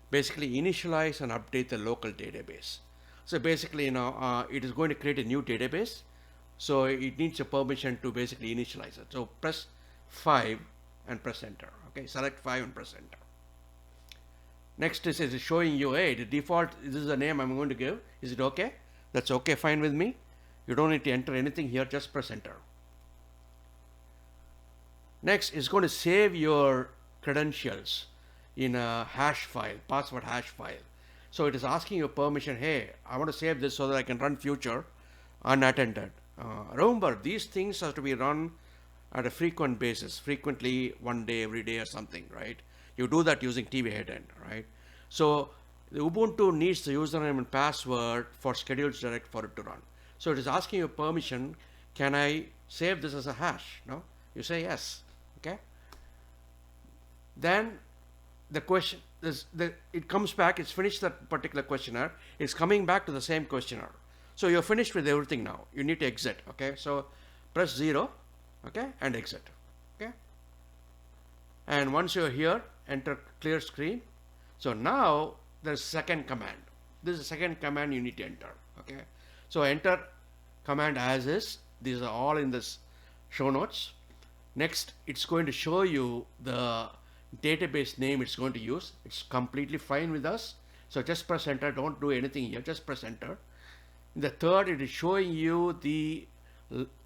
Basically, initialize and update the local database. So basically, it is going to create a new database. So it needs a permission to basically initialize it. So press 5 and press enter. Okay, select 5 and press enter. Next is it's showing you, hey, the default, this is the name I'm going to give. Is it okay? That's okay, fine with me. You don't need to enter anything here, just press enter. Next, it's going to save your credentials in a hash file, password hash file. So it is asking you permission, hey, I want to save this so that I can run future unattended. Remember, these things have to be run at a frequent basis, frequently, one day, every day or something, right? You do that using Tvheadend, right? So the Ubuntu needs the username and password for Schedules Direct for it to run. So it is asking you permission, can I save this as a hash? No? You say yes, okay? Then the question is, it comes back, it's finished that particular questionnaire, it's coming back to the same questionnaire. So you're finished with everything now. You need to exit, okay? So press 0, okay, and exit, okay? And once you're here, enter clear screen. So now there's second command. This is the second command you need to enter, okay? So enter command as is. These are all in this show notes. Next, it's going to show you the database name it's going to use. It's completely fine with us. So just press enter, don't do anything here, just press enter. In the third, it is showing you the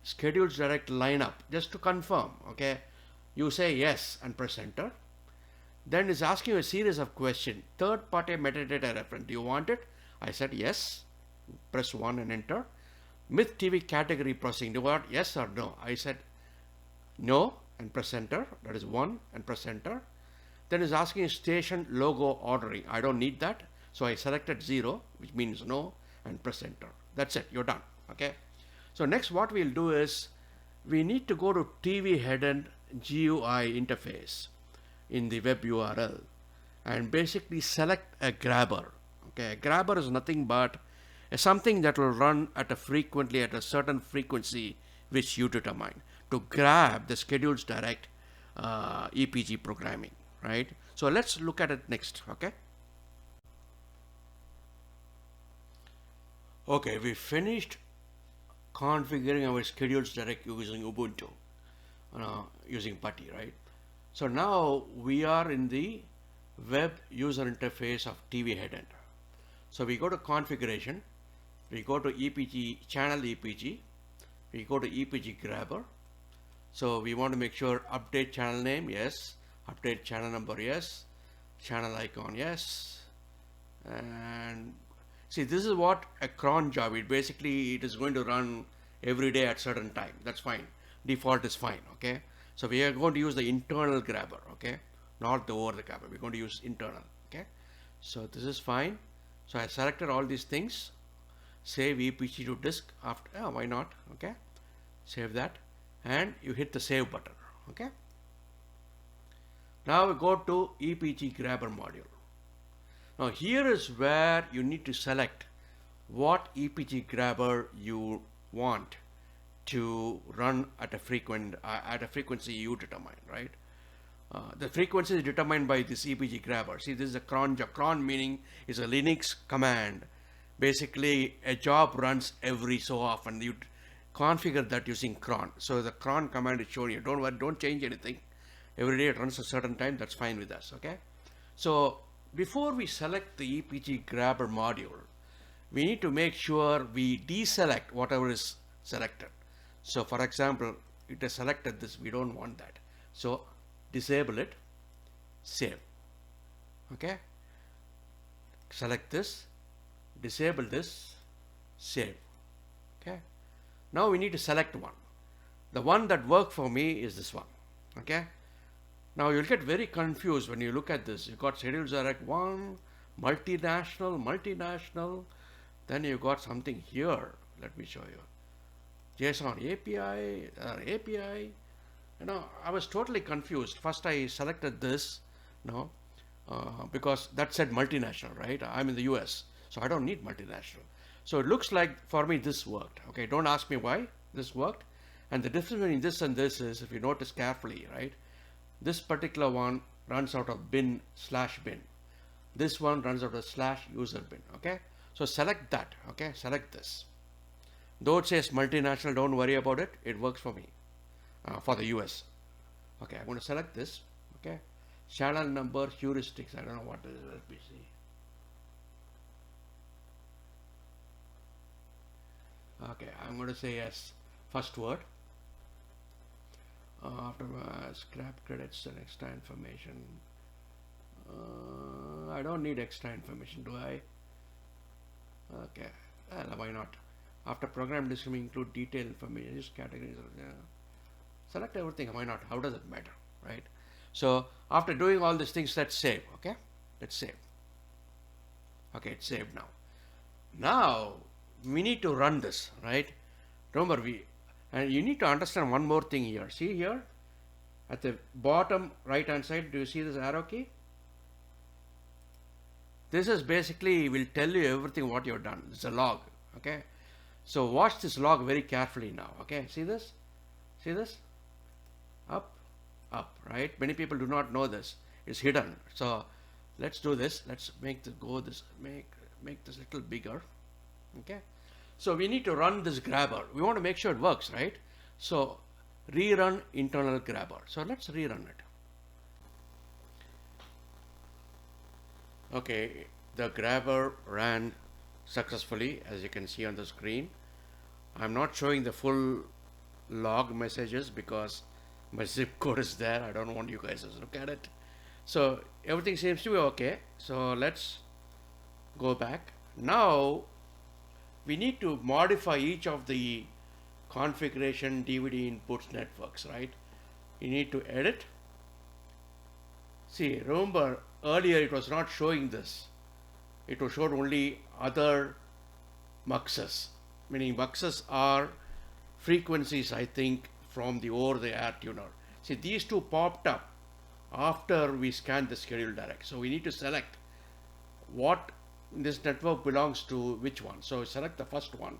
schedules direct lineup, just to confirm, okay? You say yes and press enter. Then it's asking you a series of questions. Third party metadata reference, do you want it? I said yes, press 1 and enter. Myth TV category processing, do you want yes or no? I said no and press enter, that is 1 and press enter. Then it's asking station logo ordering, I don't need that. So I selected 0, which means no, and press enter. That's it, you're done, okay? So next what we'll do is, we need to go to Tvheadend GUI interface in the web URL and basically select a grabber. Okay, a grabber is nothing but something that will run at a certain frequency which you determine to grab the schedules direct EPG programming, right? So let's look at it next, okay? Okay, we finished configuring our schedules direct using Ubuntu, using Putty, right? So now we are in the web user interface of Tvheadend. So we go to configuration, we go to EPG, channel EPG, we go to EPG grabber. So we want to make sure update channel name, yes, update channel number, yes, channel icon, yes, and see, this is what a cron job. It is going to run every day at certain time. That's fine. Default is fine. Okay. So we are going to use the internal grabber. Okay. Not the over the grabber. We're going to use internal. Okay. So this is fine. So I selected all these things. Save EPG to disk after. Why not? Okay. Save that. And you hit the save button. Okay. Now we go to EPG grabber module. Now here is where you need to select what EPG grabber you want to run at a frequency you determine, right? The frequency is determined by this EPG grabber. See, this is a cron job. Cron meaning is a Linux command. Basically, a job runs every so often. You configure that using cron. So the cron command is showing you. Don't worry, don't change anything. Every day it runs a certain time. That's fine with us. Okay. So before we select the EPG grabber module, we need to make sure we deselect whatever is selected. So for example, it has selected this, we don't want that. So disable it, save. Okay. Select this, disable this, save. Okay. Now we need to select one. The one that worked for me is this one. Okay. Now you'll get very confused when you look at this. You've got schedules direct 1, multinational, then you got something here. Let me show you. JSON API, API. You know, I was totally confused. First I selected this, because that said multinational, right? I'm in the US, so I don't need multinational. So it looks like for me this worked. Okay, don't ask me why this worked. And the difference between this and this is, if you notice carefully, right? This particular one runs out of bin /bin. This one runs out of /user bin. Okay. So select that. Okay. Select this. Though it says multinational, don't worry about it. It works for me, for the US. Okay. I'm going to select this. Okay. Channel number, heuristics. I don't know what it is. Let me see. Okay. I'm going to say yes. First word. After scrap credits and extra information. I don't need extra information, do I? Okay, well, why not? After program description include detailed information, just categories. Select everything, why not? How does it matter, right? So after doing all these things, let's save. Okay, let's save. Okay, it's saved now. Now we need to run this, right? Remember, and you need to understand one more thing here. See here at the bottom right hand side, do you see this arrow key? This is basically will tell you everything what you've done. It's a log. Okay. So watch this log very carefully now. Okay. See this? See this? Up, right? Many people do not know this. It's hidden. So let's do this. Let's make this make this a little bigger. Okay. So we need to run this grabber. We want to make sure it works, right? So rerun internal grabber. So let's rerun it. Okay, the grabber ran successfully, as you can see on the screen. I'm not showing the full log messages because my zip code is there. I don't want you guys to look at it. So everything seems to be okay. So let's go back. Now we need to modify each of the configuration DVD inputs networks, right? You need to edit. See, remember earlier it was not showing this. It was showed only other muxes, meaning muxes are frequencies, I think, from the over the air tuner. See, these two popped up after we scanned the schedule direct. So we need to select what this network belongs to which one. So select the first one,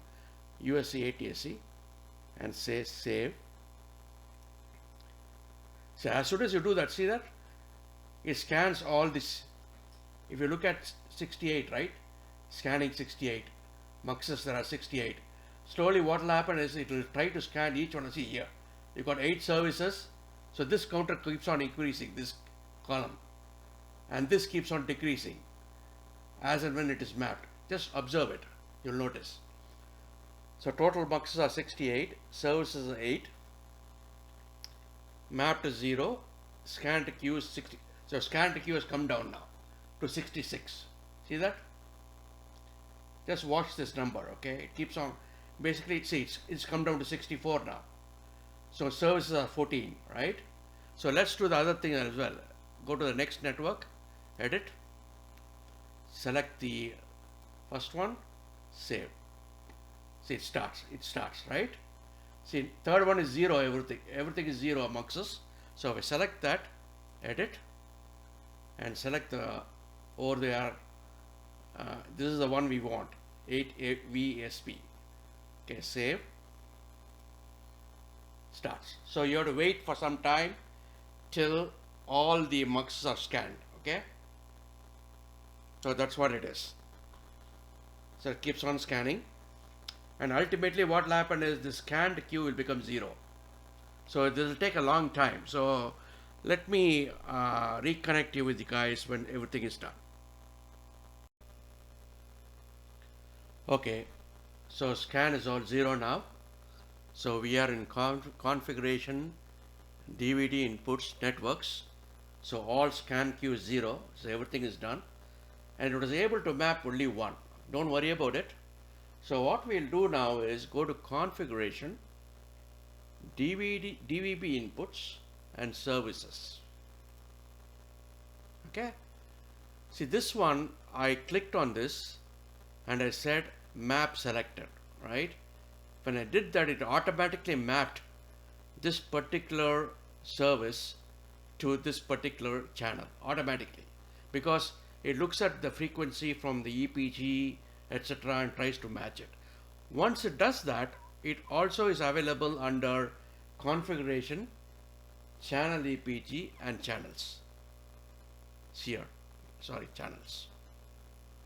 USC ATSC, and say save. So as soon as you do that, see that? It scans all this. If you look at 68, right? Scanning 68. Muxes, there are 68. Slowly what will happen is it will try to scan each one. See here, you got 8 services. So this counter keeps on increasing, this column. And this keeps on decreasing as and when it is mapped. Just observe it, you'll notice. So total muxes are 68, services are 8, mapped is 0, scan to queue is 60. So scan to queue has come down now to 66. See that? Just watch this number, okay? It keeps on, basically, see, it's come down to 64 now. So services are 14, right? So let's do the other thing as well. Go to the next network, edit, select the first one, save. See, it starts, right? See, third one is 0, everything is 0 amongst us. So we select that, edit, and select the over there. This is the one we want, 8VSP. Okay, save, starts. So you have to wait for some time till all the muxes are scanned, okay? So that's what it is. So it keeps on scanning, and ultimately what will happen is the scanned queue will become 0. So this will take a long time. So let me reconnect you with the guys when everything is done. Okay, so scan is all 0 now. So we are in configuration, DVD inputs, networks. So all scan queue is 0. So everything is done. And it was able to map only 1. Don't worry about it. So what we'll do now is go to configuration, DVB inputs and services. Okay. See this one, I clicked on this and I said map selected, right? When I did that, it automatically mapped this particular service to this particular channel automatically, because it looks at the frequency from the EPG, etc., and tries to match it. Once it does that, it also is available under configuration, channel EPG, and channels. Here, sorry, channels.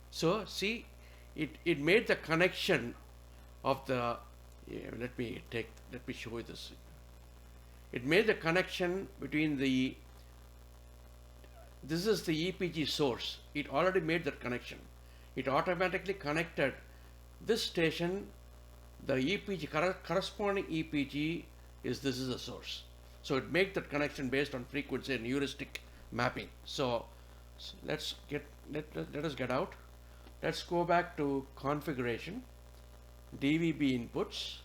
So see, it made the connection of the, let me show you this. It made the connection between the, this is the EPG source. It already made that connection. It automatically connected this station, the EPG, corresponding EPG is, this is the source. So it makes that connection based on frequency and heuristic mapping. So let us get out. Let's go back to configuration, DVB inputs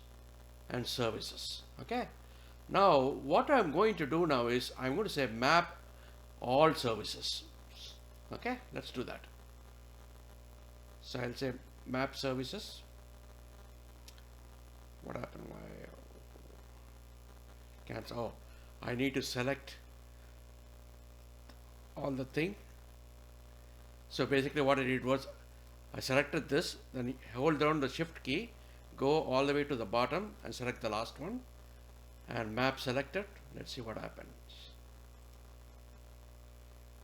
and services. Okay. Now what I'm going to do now is I'm going to say map all services. Okay, let's do that. So I'll say map services. What happened? Why cancel? Oh, I need to select all the thing. So basically what I did was I selected this, then hold down the shift key, go all the way to the bottom and select the last one, and map selected. Let's see what happens.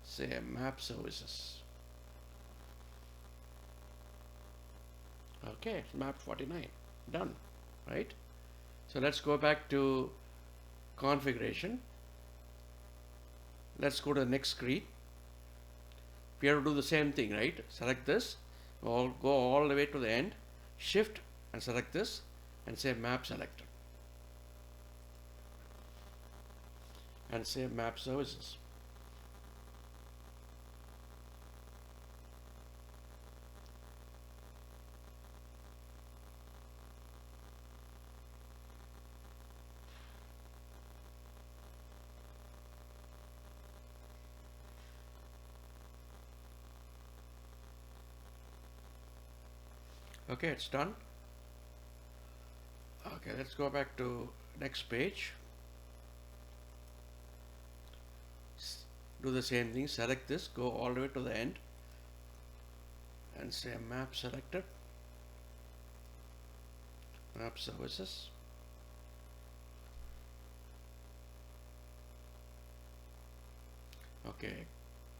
Say map services. Okay, it's map 49, done, right? So let's go back to configuration. Let's go to the next screen. we have to do the same thing, right? Select this, go all the way to the end, shift and select this and say map selector and say map services. Okay, it's done. Okay, let's go back to next page. Do the same thing, select this, go all the way to the end and say map selector, map services. Okay,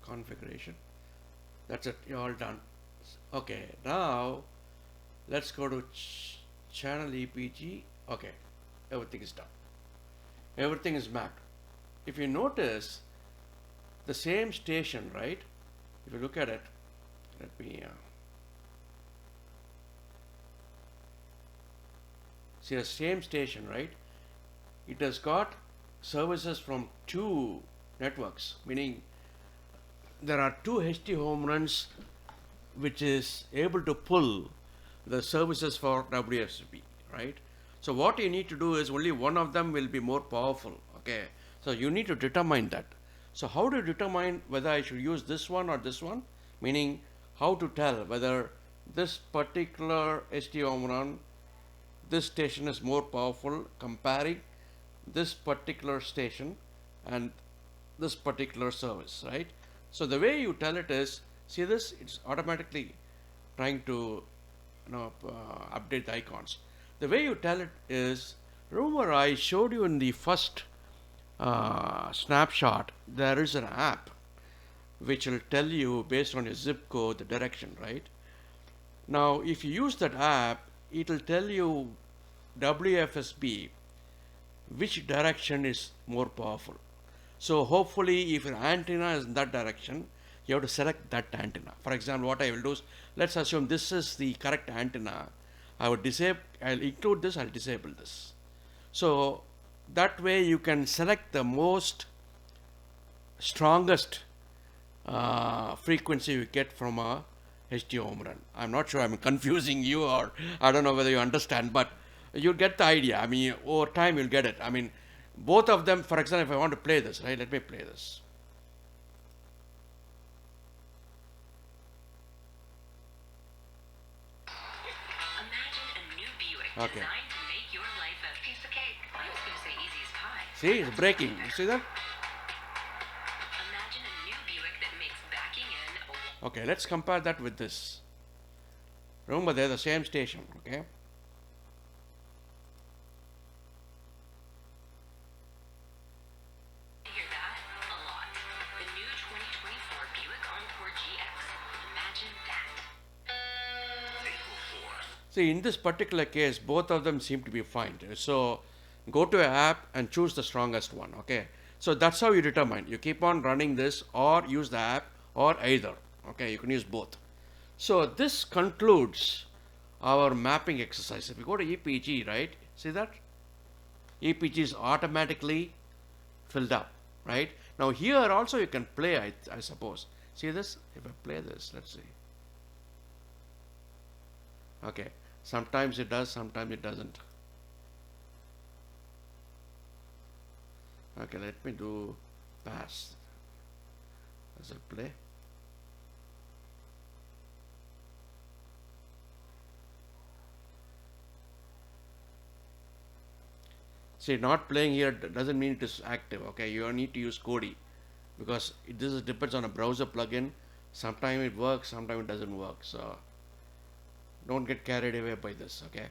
configuration. That's it, you're all done. Okay, now let's go to channel EPG. Okay, everything is done. Everything is mapped. If you notice the same station, right? If you look at it, let me see the same station, right? It has got services from two networks, meaning there are two HT home runs which is able to pull the services for WSB, right? So what you need to do is only one of them will be more powerful, okay? So you need to determine that. So how to determine whether I should use this one or this one? Meaning how to tell whether this particular HT home run, this station is more powerful comparing this particular station and this particular service, right? So the way you tell it is, see this, it's automatically trying to update the icons. The way you tell it is, remember I showed you in the first snapshot, there is an app which will tell you based on your zip code the direction, right? Now if you use that app, it will tell you WFSB which direction is more powerful. So hopefully if your antenna is in that direction, you have to select that antenna. For example, what I will do is, let's assume this is the correct antenna. I'll include this, I'll disable this. So that way you can select the most strongest frequency you get from a HT home run. I'm not sure I'm confusing you, or I don't know whether you understand, but you'll get the idea. I mean, over time you'll get it. I mean, both of them, for example, if I want to play this, right, let me play this. Okay. Designed to make your life a piece of cake. I was going to say easy as pie. See, it's breaking. You see that? Imagine a new Buick that makes backing in. Okay, let's compare that with this. Remember, they're the same station, okay? Hear that? A lot. The new 2024 Buick Encore GX. Imagine that. See, in this particular case, both of them seem to be fine. So go to an app and choose the strongest one, okay? So that's how you determine. You keep on running this or use the app or either, okay? You can use both. So this concludes our mapping exercise. If you go to EPG, right? See that? EPG is automatically filled up, right? Now here also you can play, I suppose. See this? If I play this, let's see. Okay. Sometimes it does, sometimes it doesn't. Okay, let me do pass as a play. See, not playing here doesn't mean it is active, okay? You need to use Kodi because this depends on a browser plugin. Sometimes it works, sometimes it doesn't work. So don't get carried away by this, okay?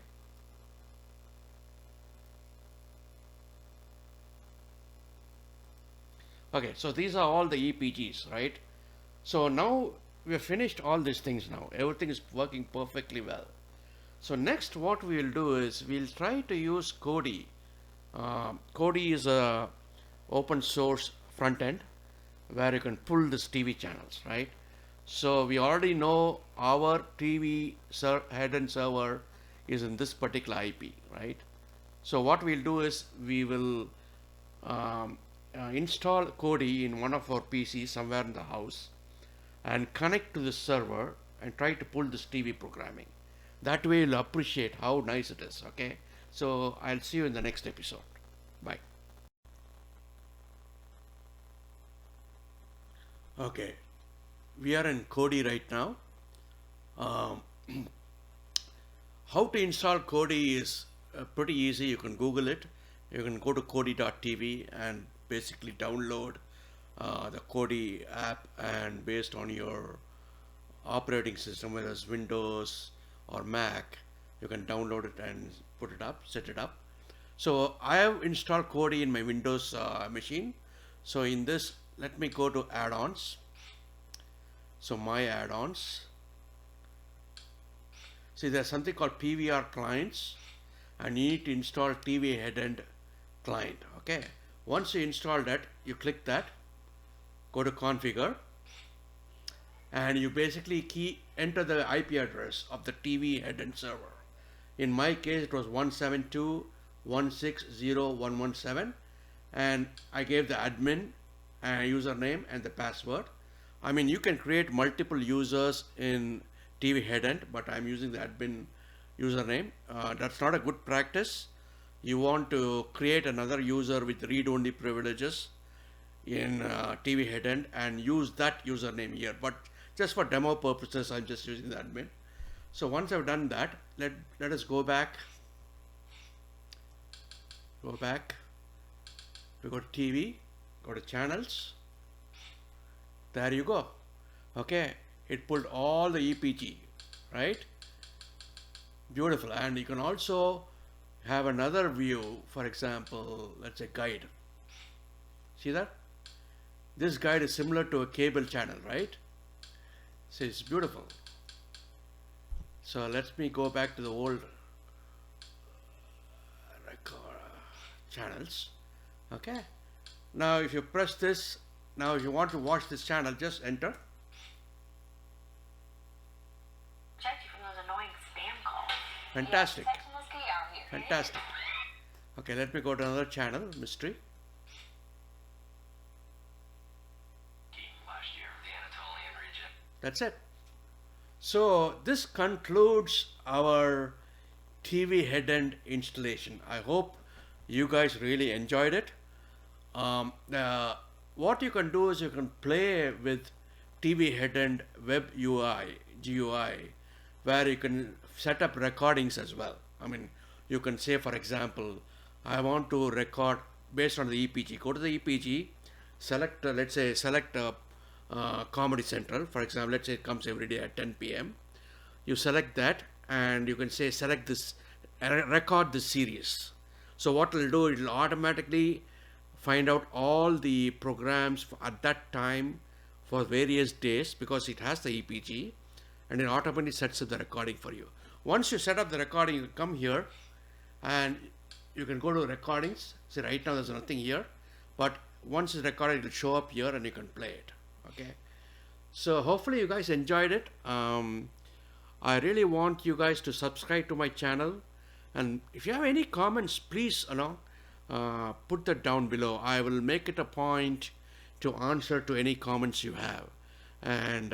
Okay, so these are all the EPGs, right? So now we have finished all these things now. Everything is working perfectly well. So next what we will do is we'll try to use Kodi. Kodi is a open source front end where you can pull these TV channels, right? So we already know our TV head-end server is in this particular IP, right? So what we'll do is we will install Kodi in one of our PCs somewhere in the house and connect to the server and try to pull this TV programming. That way you'll appreciate how nice it is, okay? So I'll see you in the next episode. Bye. Okay, we are in Kodi right now. Um, how to install Kodi is pretty easy. You can Google it. You can go to kodi.tv and basically download the Kodi app, and based on your operating system, whether it's Windows or Mac, you can download it and put it up, set it up. So I have installed Kodi in my Windows machine. So in this, let me go to add-ons. So my add-ons. See, there's something called PVR clients, and you need to install Tvheadend client. Okay. Once you install that, you click that, go to configure, and you basically enter the IP address of the Tvheadend server. In my case, it was 172.160.117, and I gave the admin username and the password. I mean, you can create multiple users in Tvheadend, but I'm using the admin username. That's not a good practice. You want to create another user with read-only privileges in Tvheadend and use that username here. But just for demo purposes, I'm just using the admin. So once I've done that, let us go back. We go to TV, go to channels. There you go. Okay, it pulled all the EPG, right? Beautiful. And you can also have another view, for example, let's say guide. See that? This guide is similar to a cable channel, right? So it's beautiful. So let me go back to the old channels. Okay. Now if you press this, now if you want to watch this channel, just enter. Check you from those annoying spam calls. Fantastic. Yeah, out here. Fantastic. Okay, let me go to another channel, mystery. That's it. So this concludes our Tvheadend installation. I hope you guys really enjoyed it. What you can do is you can play with Tvheadend web UI, GUI, where you can set up recordings as well. I mean, you can say, for example, I want to record based on the EPG. Go to the EPG, select, let's say, select Comedy Central. For example, let's say it comes every day at 10 p.m. You select that, and you can say, select this, record this series. So what it'll do, it'll automatically find out all the programs at that time for various days, because it has the EPG, and it automatically sets up the recording for you. Once you set up the recording, you come here and you can go to recordings. See, right now there's nothing here, but once it's recorded, it will show up here and you can play it. Okay, so hopefully you guys enjoyed it. I really want you guys to subscribe to my channel, and if you have any comments, please put that down below. I will make it a point to answer to any comments you have, and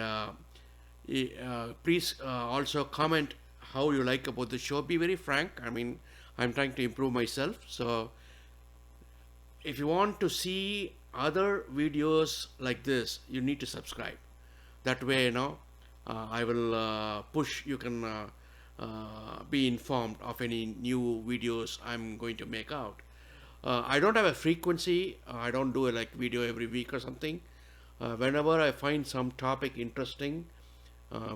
please also comment how you like about the show. Be very frank. I mean, I'm trying to improve myself, so if you want to see other videos like this, you need to subscribe. That way, I will push. You can be informed of any new videos I'm going to make out. I don't have a frequency. I don't do a video every week or something. Whenever I find some topic interesting,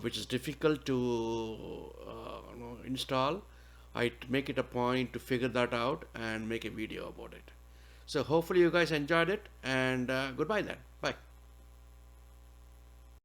which is difficult to install, I make it a point to figure that out and make a video about it. So hopefully you guys enjoyed it, and goodbye then.